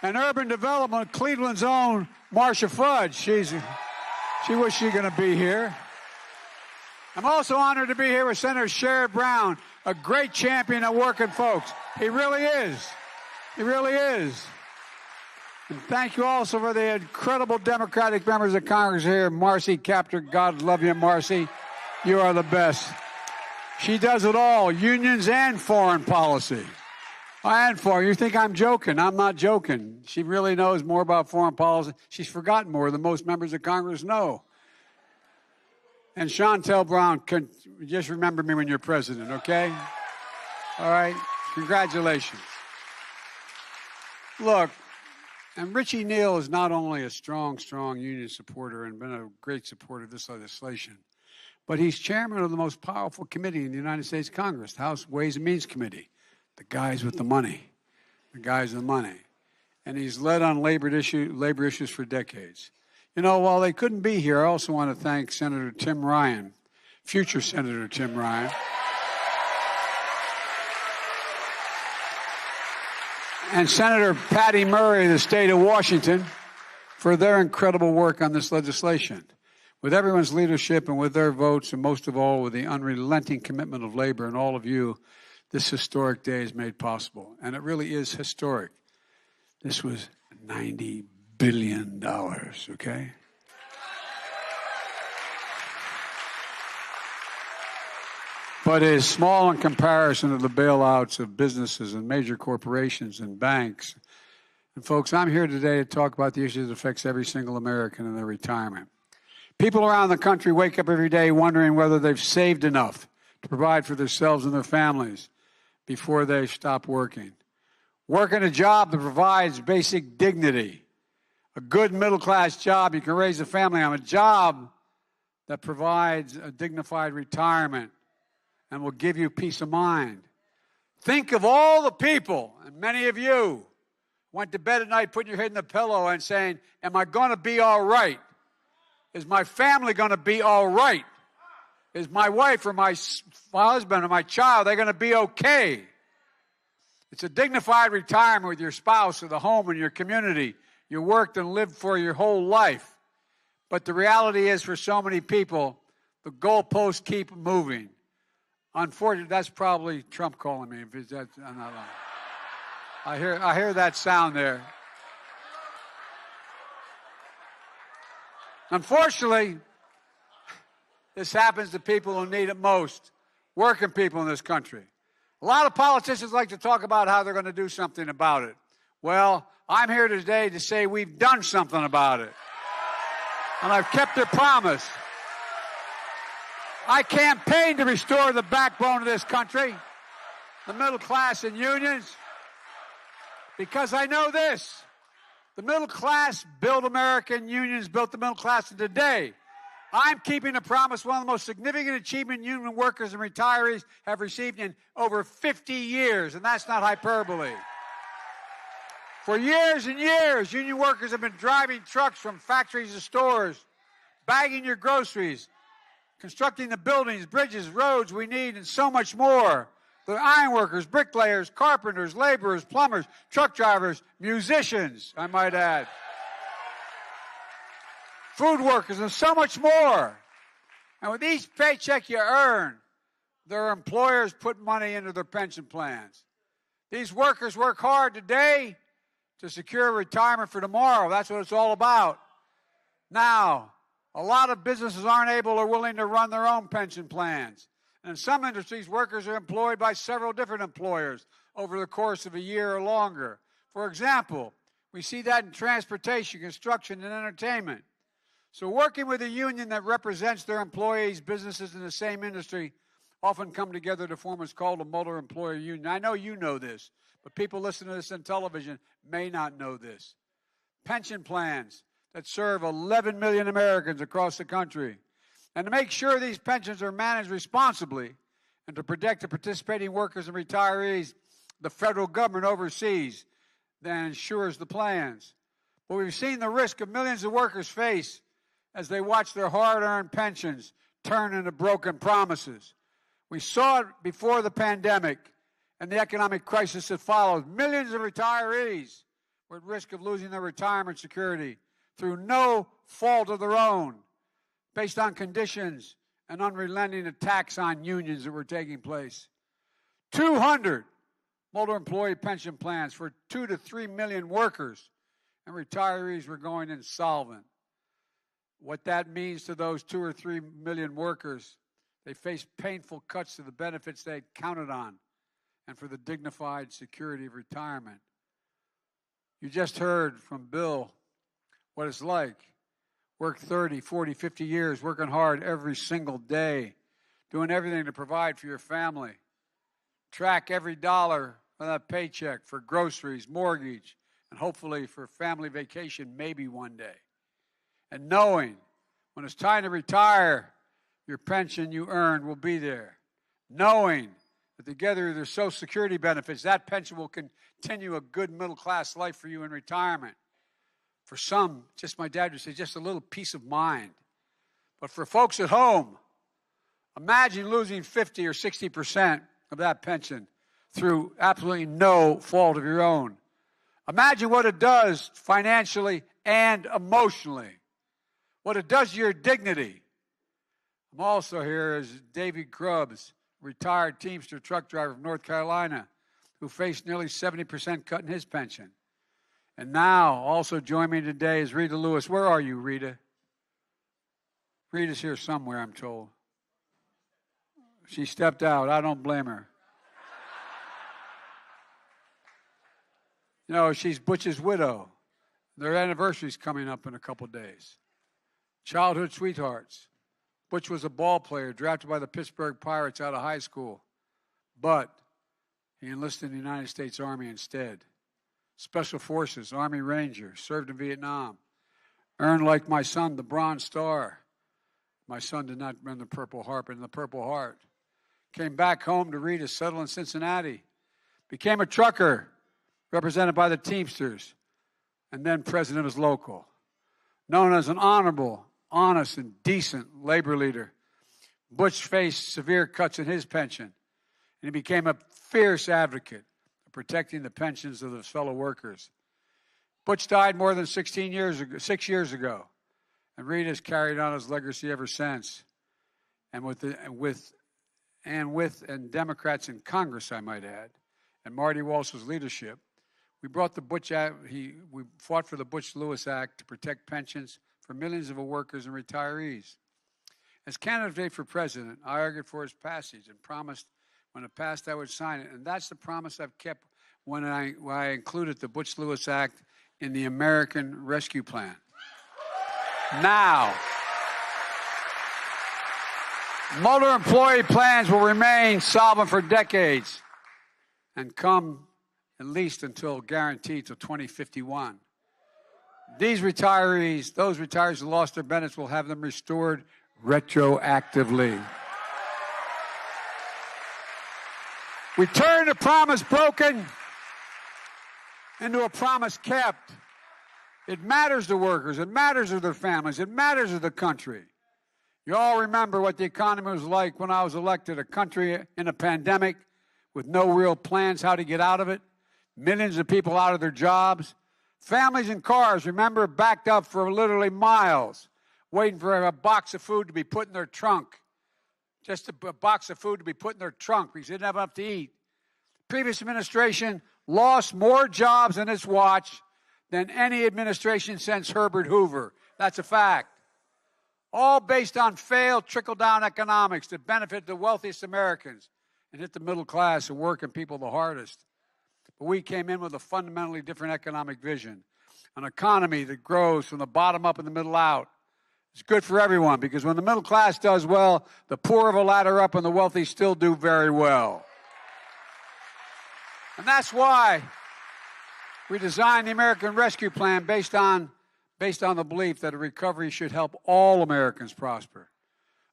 I: and Urban Development, Cleveland's own Marcia Fudge. She wishes she was going to be here. I'm also honored to be here with Senator Sherrod Brown, a great champion of working folks. He really is. He really is. And thank you also for the incredible Democratic members of Congress here. Marcy, Kaptur, God love you, Marcy. You are the best. She does it all, unions and foreign policy. And foreign. You think I'm joking? I'm not joking. She really knows more about foreign policy. She's forgotten more than most members of Congress know. And Shantel Brown, just remember me when you're president, okay? All right? Congratulations. Look, and Richie Neal is not only a strong union supporter and been a great supporter of this legislation, but he's chairman of the most powerful committee in the United States Congress, the House Ways and Means Committee, the guys with the money, And he's led on labor issues for decades. You know, while they couldn't be here, I also want to thank Senator Tim Ryan, future Senator Tim Ryan, and Senator Patty Murray of the state of Washington for their incredible work on this legislation. With everyone's leadership and with their votes, and most of all with the unrelenting commitment of labor and all of you, this historic day is made possible. And it really is historic. This was $90 billion, okay? But it is small in comparison to the bailouts of businesses and major corporations and banks. And folks, I'm here today to talk about the issue that affects every single American in their retirement. People around the country wake up every day wondering whether they've saved enough to provide for themselves and their families before they stop working. Working a job that provides basic dignity, a good middle-class job you can raise a family on, a job that provides a dignified retirement and will give you peace of mind. Think of all the people, and many of you went to bed at night putting your head in the pillow and saying, am I going to be all right? Is my family going to be all right? Is my wife or my husband or my child, they're going to be okay? It's a dignified retirement with your spouse or the home and your community you worked and lived for your whole life. But the reality is, for so many people, the goalposts keep moving. Unfortunately, that's probably Trump calling me. I'm not lying. I hear that sound there. Unfortunately, this happens to people who need it most, working people in this country. A lot of politicians like to talk about how they're going to do something about it. Well, I'm here today to say we've done something about it. And I've kept their promise. I campaigned to restore the backbone of this country, the middle class and unions, because I know this. The middle class built America, and unions built the middle class. And today, I'm keeping a promise one of the most significant achievement union workers and retirees have received in over 50 years, and that's not hyperbole. For years and years, union workers have been driving trucks from factories to stores, bagging your groceries, constructing the buildings, bridges, roads we need, and so much more. The ironworkers, bricklayers, carpenters, laborers, plumbers, truck drivers, musicians, I might add, food workers, and so much more. And with each paycheck you earn, their employers put money into their pension plans. These workers work hard today to secure retirement for tomorrow. That's what it's all about. Now, a lot of businesses aren't able or willing to run their own pension plans. And in some industries, workers are employed by several different employers over the course of a year or longer. For example, we see that in transportation, construction, and entertainment. So working with a union that represents their employees' businesses in the same industry often come together to form what's called a multi-employer union. I know you know this, but people listening to this on television may not know this. Pension plans that serve 11 million Americans across the country. And to make sure these pensions are managed responsibly and to protect the participating workers and retirees, the federal government oversees, then ensures the plans. But we've seen the risk of millions of workers face as they watch their hard-earned pensions turn into broken promises. We saw it before the pandemic and the economic crisis that followed. Millions of retirees were at risk of losing their retirement security through no fault of their own, based on conditions and unrelenting attacks on unions that were taking place. 200 multi-employee pension plans for 2 to 3 million workers and retirees were going insolvent. What that means to those 2 or 3 million workers, they face painful cuts to the benefits they had counted on and for the dignified security of retirement. You just heard from Bill what it's like. Work 30, 40, 50 years, working hard every single day, doing everything to provide for your family. Track every dollar of that paycheck for groceries, mortgage, and hopefully for family vacation maybe one day. And knowing when it's time to retire, your pension you earned will be there. Knowing that together with your Social Security benefits, that pension will continue a good middle-class life for you in retirement. For some, just my dad would say, just a little peace of mind. But for folks at home, imagine losing 50 or 60% of that pension through absolutely no fault of your own. Imagine what it does financially and emotionally. What it does to your dignity. I'm also here as Davy Grubbs, retired Teamster truck driver from North Carolina, who faced nearly 70% cut in his pension. And now, also joining me today is Rita Lewis. Where are you, Rita? Rita's here somewhere, I'm told. She stepped out. I don't blame her. You know, she's Butch's widow. Their anniversary's coming up in a couple days. Childhood sweethearts. Butch was a ball player drafted by the Pittsburgh Pirates out of high school, but he enlisted in the United States Army instead. Special Forces, Army Ranger, served in Vietnam. Earned, like my son, the Bronze Star. My son did not earn the Purple Heart, but in the Purple Heart. Came back home to Rita, settled in Cincinnati. Became a trucker, represented by the Teamsters, and then president of his local. Known as an honorable, honest, and decent labor leader, Butch faced severe cuts in his pension, and he became a fierce advocate of protecting the pensions of his fellow workers. Butch died more than 6 years ago, and Rita's carried on his legacy ever since. And with Democrats in Congress, I might add, and Marty Walsh's leadership, we brought the Butch Act. We fought for the Butch Lewis Act to protect pensions for millions of workers and retirees. As candidate for president, I argued for its passage and promised when it passed I would sign it. And that's the promise I've kept when I included the Butch Lewis Act in the American Rescue Plan. Now, multi-employee plans will remain solvent for decades and come at least until guaranteed till 2051. These retirees, those retirees who lost their benefits, will have them restored retroactively. We turn a promise broken into a promise kept. It matters to workers. It matters to their families. It matters to the country. You all remember what the economy was like when I was elected, a country in a pandemic with no real plans how to get out of it. Millions of people out of their jobs. Families in cars, remember, backed up for literally miles, waiting for a box of food to be put in their trunk. Just a box of food to be put in their trunk because they didn't have enough to eat. The previous administration lost more jobs in its watch than any administration since Herbert Hoover. That's a fact. All based on failed trickle-down economics that benefit the wealthiest Americans and hit the middle class and working people the hardest. But we came in with a fundamentally different economic vision, an economy that grows from the bottom up and the middle out. It's good for everyone, because when the middle class does well, the poor have a ladder up and the wealthy still do very well. And that's why we designed the American Rescue Plan based on the belief that a recovery should help all Americans prosper.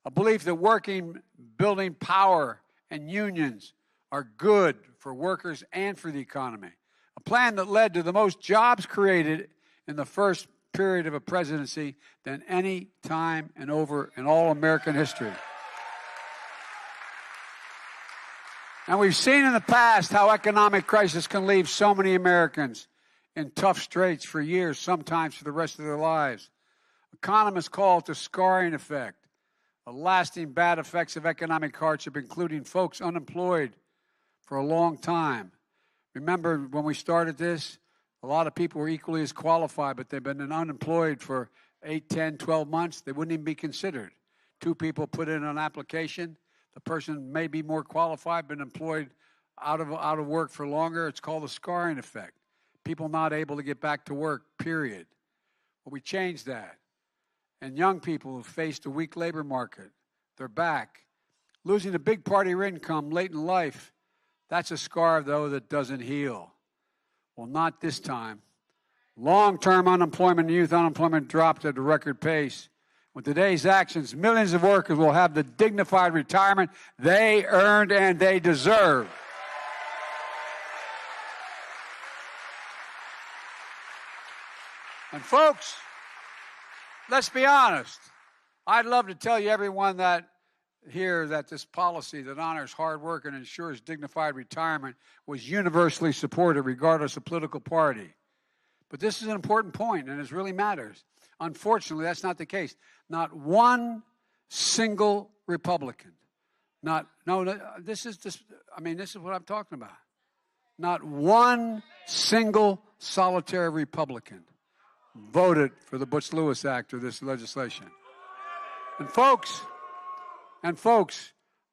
I: A belief that working, building power, and unions are good for workers and for the economy. A plan that led to the most jobs created in the first period of a presidency than any time in all American history. And we've seen in the past how economic crisis can leave so many Americans in tough straits for years, sometimes for the rest of their lives. Economists call it the scarring effect, the lasting bad effects of economic hardship, including folks unemployed for a long time. Remember when we started this, a lot of people were equally as qualified, but they've been unemployed for 8, 10, 12 months. They wouldn't even be considered. 2 people put in an application. The person may be more qualified, been employed out of work for longer. It's called the scarring effect. People not able to get back to work, period. Well, we changed that. And young people who faced a weak labor market, they're back. Losing a big part of your income late in life, that's a scar, though, that doesn't heal. Well, not this time. Long-term unemployment and youth unemployment dropped at a record pace. With today's actions, millions of workers will have the dignified retirement they earned and they deserve. And folks, let's be honest. I'd love to tell you, everyone that this policy that honors hard work and ensures dignified retirement was universally supported regardless of political party. But this is an important point, and it really matters. Unfortunately, that's not the case. Not one single Republican. This is what I'm talking about. Not one single solitary Republican voted for the Butch Lewis Act or this legislation. And folks,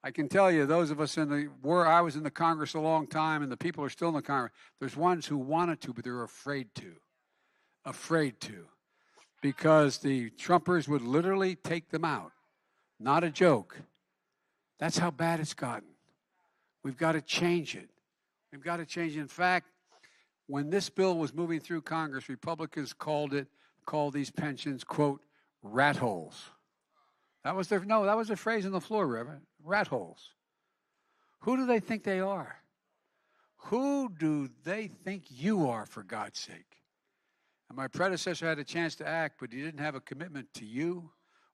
I: I can tell you, those of us I was in the Congress a long time, and the people are still in the Congress. There's ones who wanted to, but they're afraid to, because the Trumpers would literally take them out. Not a joke. That's how bad it's gotten. We've got to change it. In fact, when this bill was moving through Congress, Republicans called these pensions, quote, rat holes. That was their phrase on the floor, Reverend. Rat holes. Who do they think they are? Who do they think you are, for God's sake? And my predecessor had a chance to act, but he didn't have a commitment to you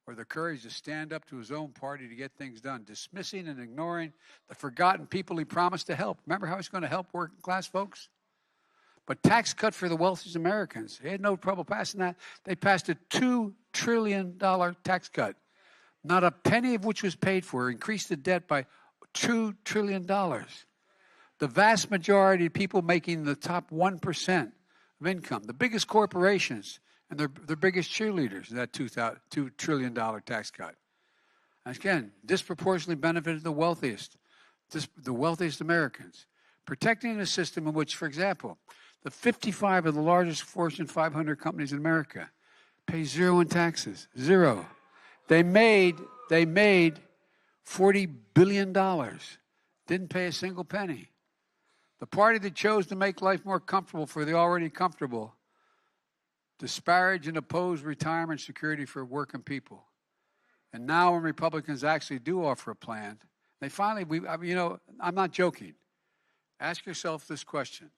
I: or the courage to stand up to his own party to get things done, dismissing and ignoring the forgotten people he promised to help. Remember how he's going to help working class folks? But tax cut for the wealthiest Americans. He had no trouble passing that. They passed a $2 trillion tax cut. Not a penny of which was paid for, increased the debt by $2 trillion. The vast majority of people making the top 1% of income, the biggest corporations, and their biggest cheerleaders, that $2 trillion tax cut. And again, disproportionately benefited the wealthiest Americans. Protecting a system in which, for example, the 55 of the largest Fortune 500 companies in America pay zero in taxes. Zero. They made $40 billion. Didn't pay a single penny. The party that chose to make life more comfortable for the already comfortable disparage and oppose retirement security for working people. And now when Republicans actually do offer a plan, they finally, I'm not joking. Ask yourself this question.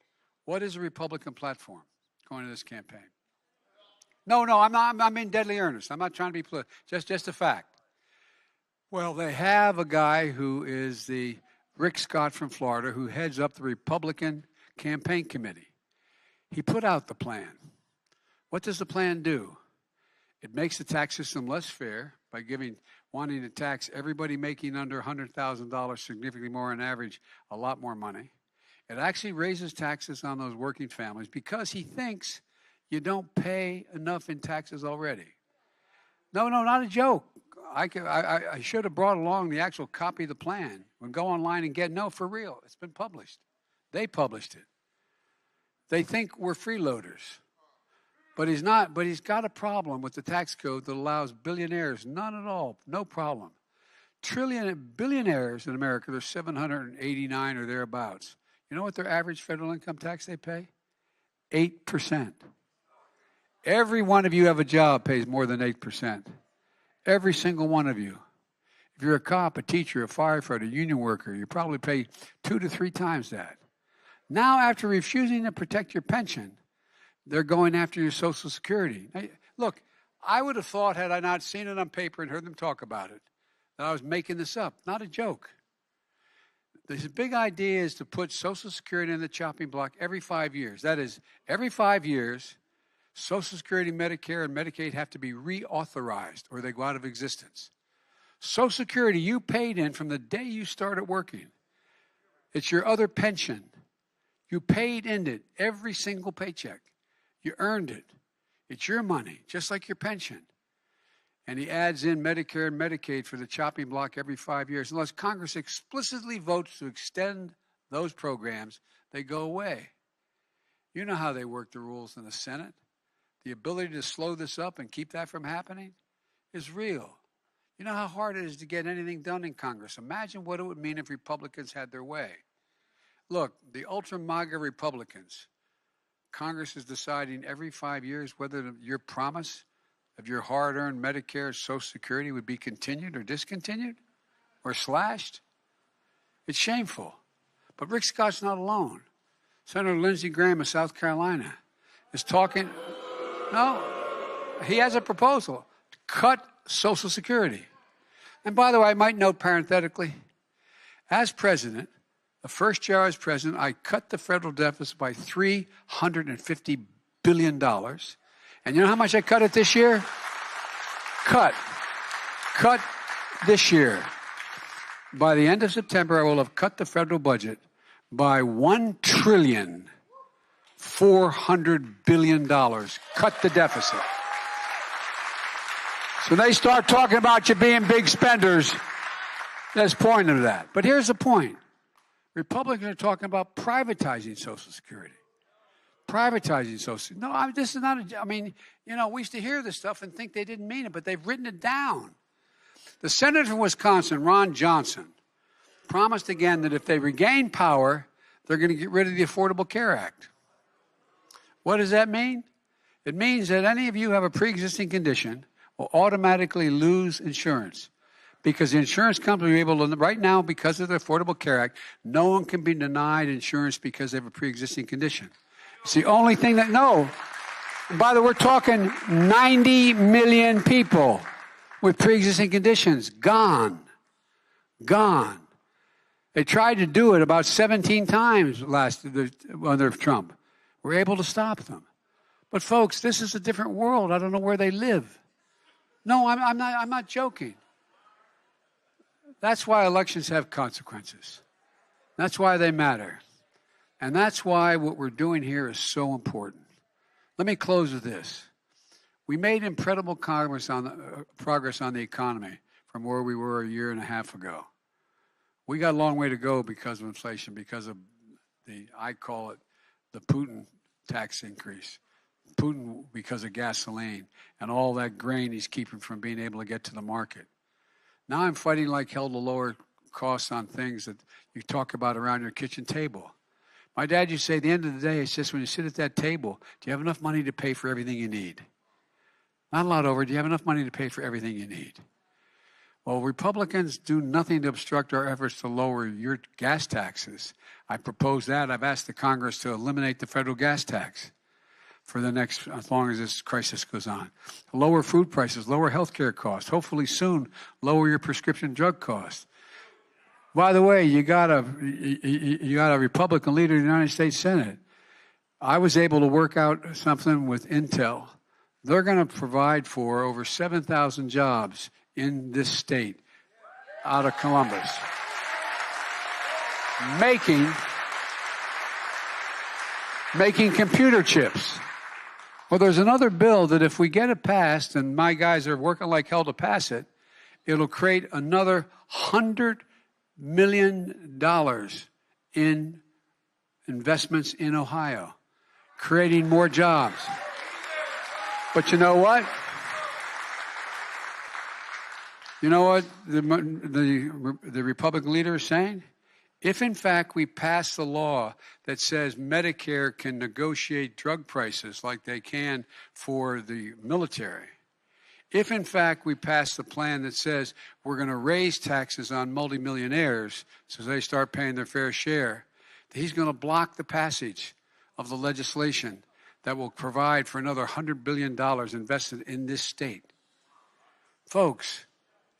I: What is a Republican platform going to this campaign? No, I'm being deadly earnest. I'm not trying to be political. Just a fact. Well, they have a guy who is the Rick Scott from Florida, who heads up the Republican campaign committee. He put out the plan. What does the plan do? It makes the tax system less fair by wanting to tax everybody making under $100,000 significantly more on average, a lot more money. It actually raises taxes on those working families because he thinks you don't pay enough in taxes already. No, not a joke. I should have brought along the actual copy of the plan. We'll go online and for real. It's been published. They published it. They think we're freeloaders. But he's not. But he's got a problem with the tax code that allows billionaires, none at all, no problem. Billionaires in America, there's 789 or thereabouts. You know what their average federal income tax they pay? 8%. Every one of you have a job pays more than 8%. Every single one of you. If you're a cop, a teacher, a firefighter, a union worker, you probably pay 2 to 3 times that. Now, after refusing to protect your pension, they're going after your Social Security. Now, look, I would have thought, had I not seen it on paper and heard them talk about it, that I was making this up. Not a joke. The big idea is to put Social Security in the chopping block every 5 years. That is, every 5 years, Social Security, Medicare, and Medicaid have to be reauthorized or they go out of existence. Social Security you paid in from the day you started working. It's your other pension. You paid in it every single paycheck. You earned it. It's your money, just like your pension. And he adds in Medicare and Medicaid for the chopping block every 5 years. Unless Congress explicitly votes to extend those programs, they go away. You know how they work the rules in the Senate. The ability to slow this up and keep that from happening is real. You know how hard it is to get anything done in Congress. Imagine what it would mean if Republicans had their way. Look, the ultra-MAGA Republicans, Congress is deciding every 5 years whether your promise of your hard-earned Medicare Social Security would be continued or discontinued or slashed. It's shameful. But Rick Scott's not alone. Senator Lindsey Graham of South Carolina is talking. No, he has a proposal to cut Social Security. And by the way, I might note parenthetically, as president, the first year I was president, I cut the federal deficit by $350 billion. And you know how much I cut it this year? Cut this year. By the end of September, I will have cut the federal budget by $1,400 billion. Cut the deficit. So they start talking about you being big spenders. There's a point to that. But here's the point. Republicans are talking about privatizing Social Security. Privatizing Social Security. No, this is not we used to hear this stuff and think they didn't mean it, but they've written it down. The senator from Wisconsin, Ron Johnson, promised again that if they regain power, they're going to get rid of the Affordable Care Act. What does that mean? It means that any of you who have a pre-existing condition will automatically lose insurance. Because the insurance company will be able to, right now, because of the Affordable Care Act, no one can be denied insurance because they have a pre-existing condition. It's the only thing that, no. And by the way, we're talking 90 million people with pre-existing conditions. Gone. They tried to do it about 17 times under Trump. We're able to stop them. But folks, this is a different world. I don't know where they live. No, I'm not joking. That's why elections have consequences. That's why they matter. And that's why what we're doing here is so important. Let me close with this. We made incredible progress on the economy from where we were a year and a half ago. We got a long way to go because of inflation, because of I call it the Putin tax increase. Putin because of gasoline and all that grain he's keeping from being able to get to the market. Now I'm fighting like hell to lower costs on things that you talk about around your kitchen table. My dad used to say, at the end of the day, it's just when you sit at that table, do you have enough money to pay for everything you need? Not a lot over. Do you have enough money to pay for everything you need? Well, Republicans do nothing to obstruct our efforts to lower your gas taxes. I propose that. I've asked the Congress to eliminate the federal gas tax for the next, as long as this crisis goes on. Lower food prices, lower health care costs. Hopefully soon, lower your prescription drug costs. By the way, you got a Republican leader in the United States Senate. I was able to work out something with Intel. They're going to provide for over 7,000 jobs in this state out of Columbus. Making computer chips. Well, there's another bill that if we get it passed, and my guys are working like hell to pass it, it'll create another $100 million in investments in Ohio, creating more jobs. But you know what? You know what the Republican leader is saying? If, in fact, we pass the law that says Medicare can negotiate drug prices like they can for the military, if, in fact, we pass the plan that says we're going to raise taxes on multimillionaires so they start paying their fair share, he's going to block the passage of the legislation that will provide for another $100 billion invested in this state. Folks,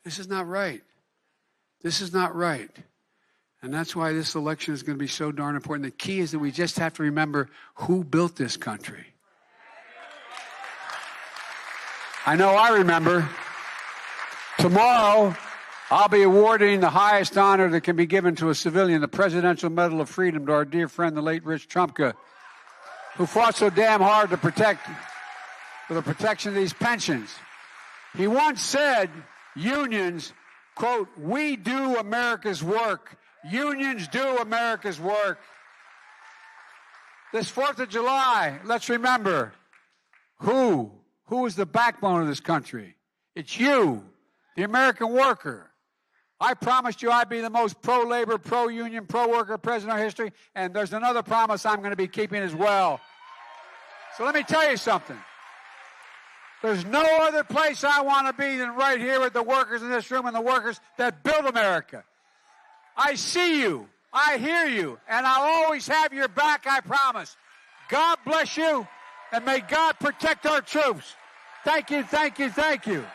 I: this is not right. This is not right. And that's why this election is going to be so darn important. The key is that we just have to remember who built this country. I know I remember. Tomorrow, I'll be awarding the highest honor that can be given to a civilian, the Presidential Medal of Freedom, to our dear friend, the late Rich Trumka, who fought so damn hard to protect, for the protection of these pensions. He once said, unions, quote, "We do America's work. Unions do America's work." This 4th of July, let's remember who is the backbone of this country. It's you, the American worker. I promised you I'd be the most pro-labor, pro-union, pro-worker president in our history, and there's another promise I'm going to be keeping as well. So let me tell you something. There's no other place I want to be than right here with the workers in this room and the workers that build America. I see you, I hear you, and I'll always have your back, I promise. God bless you, and may God protect our troops. Thank you, thank you, thank you.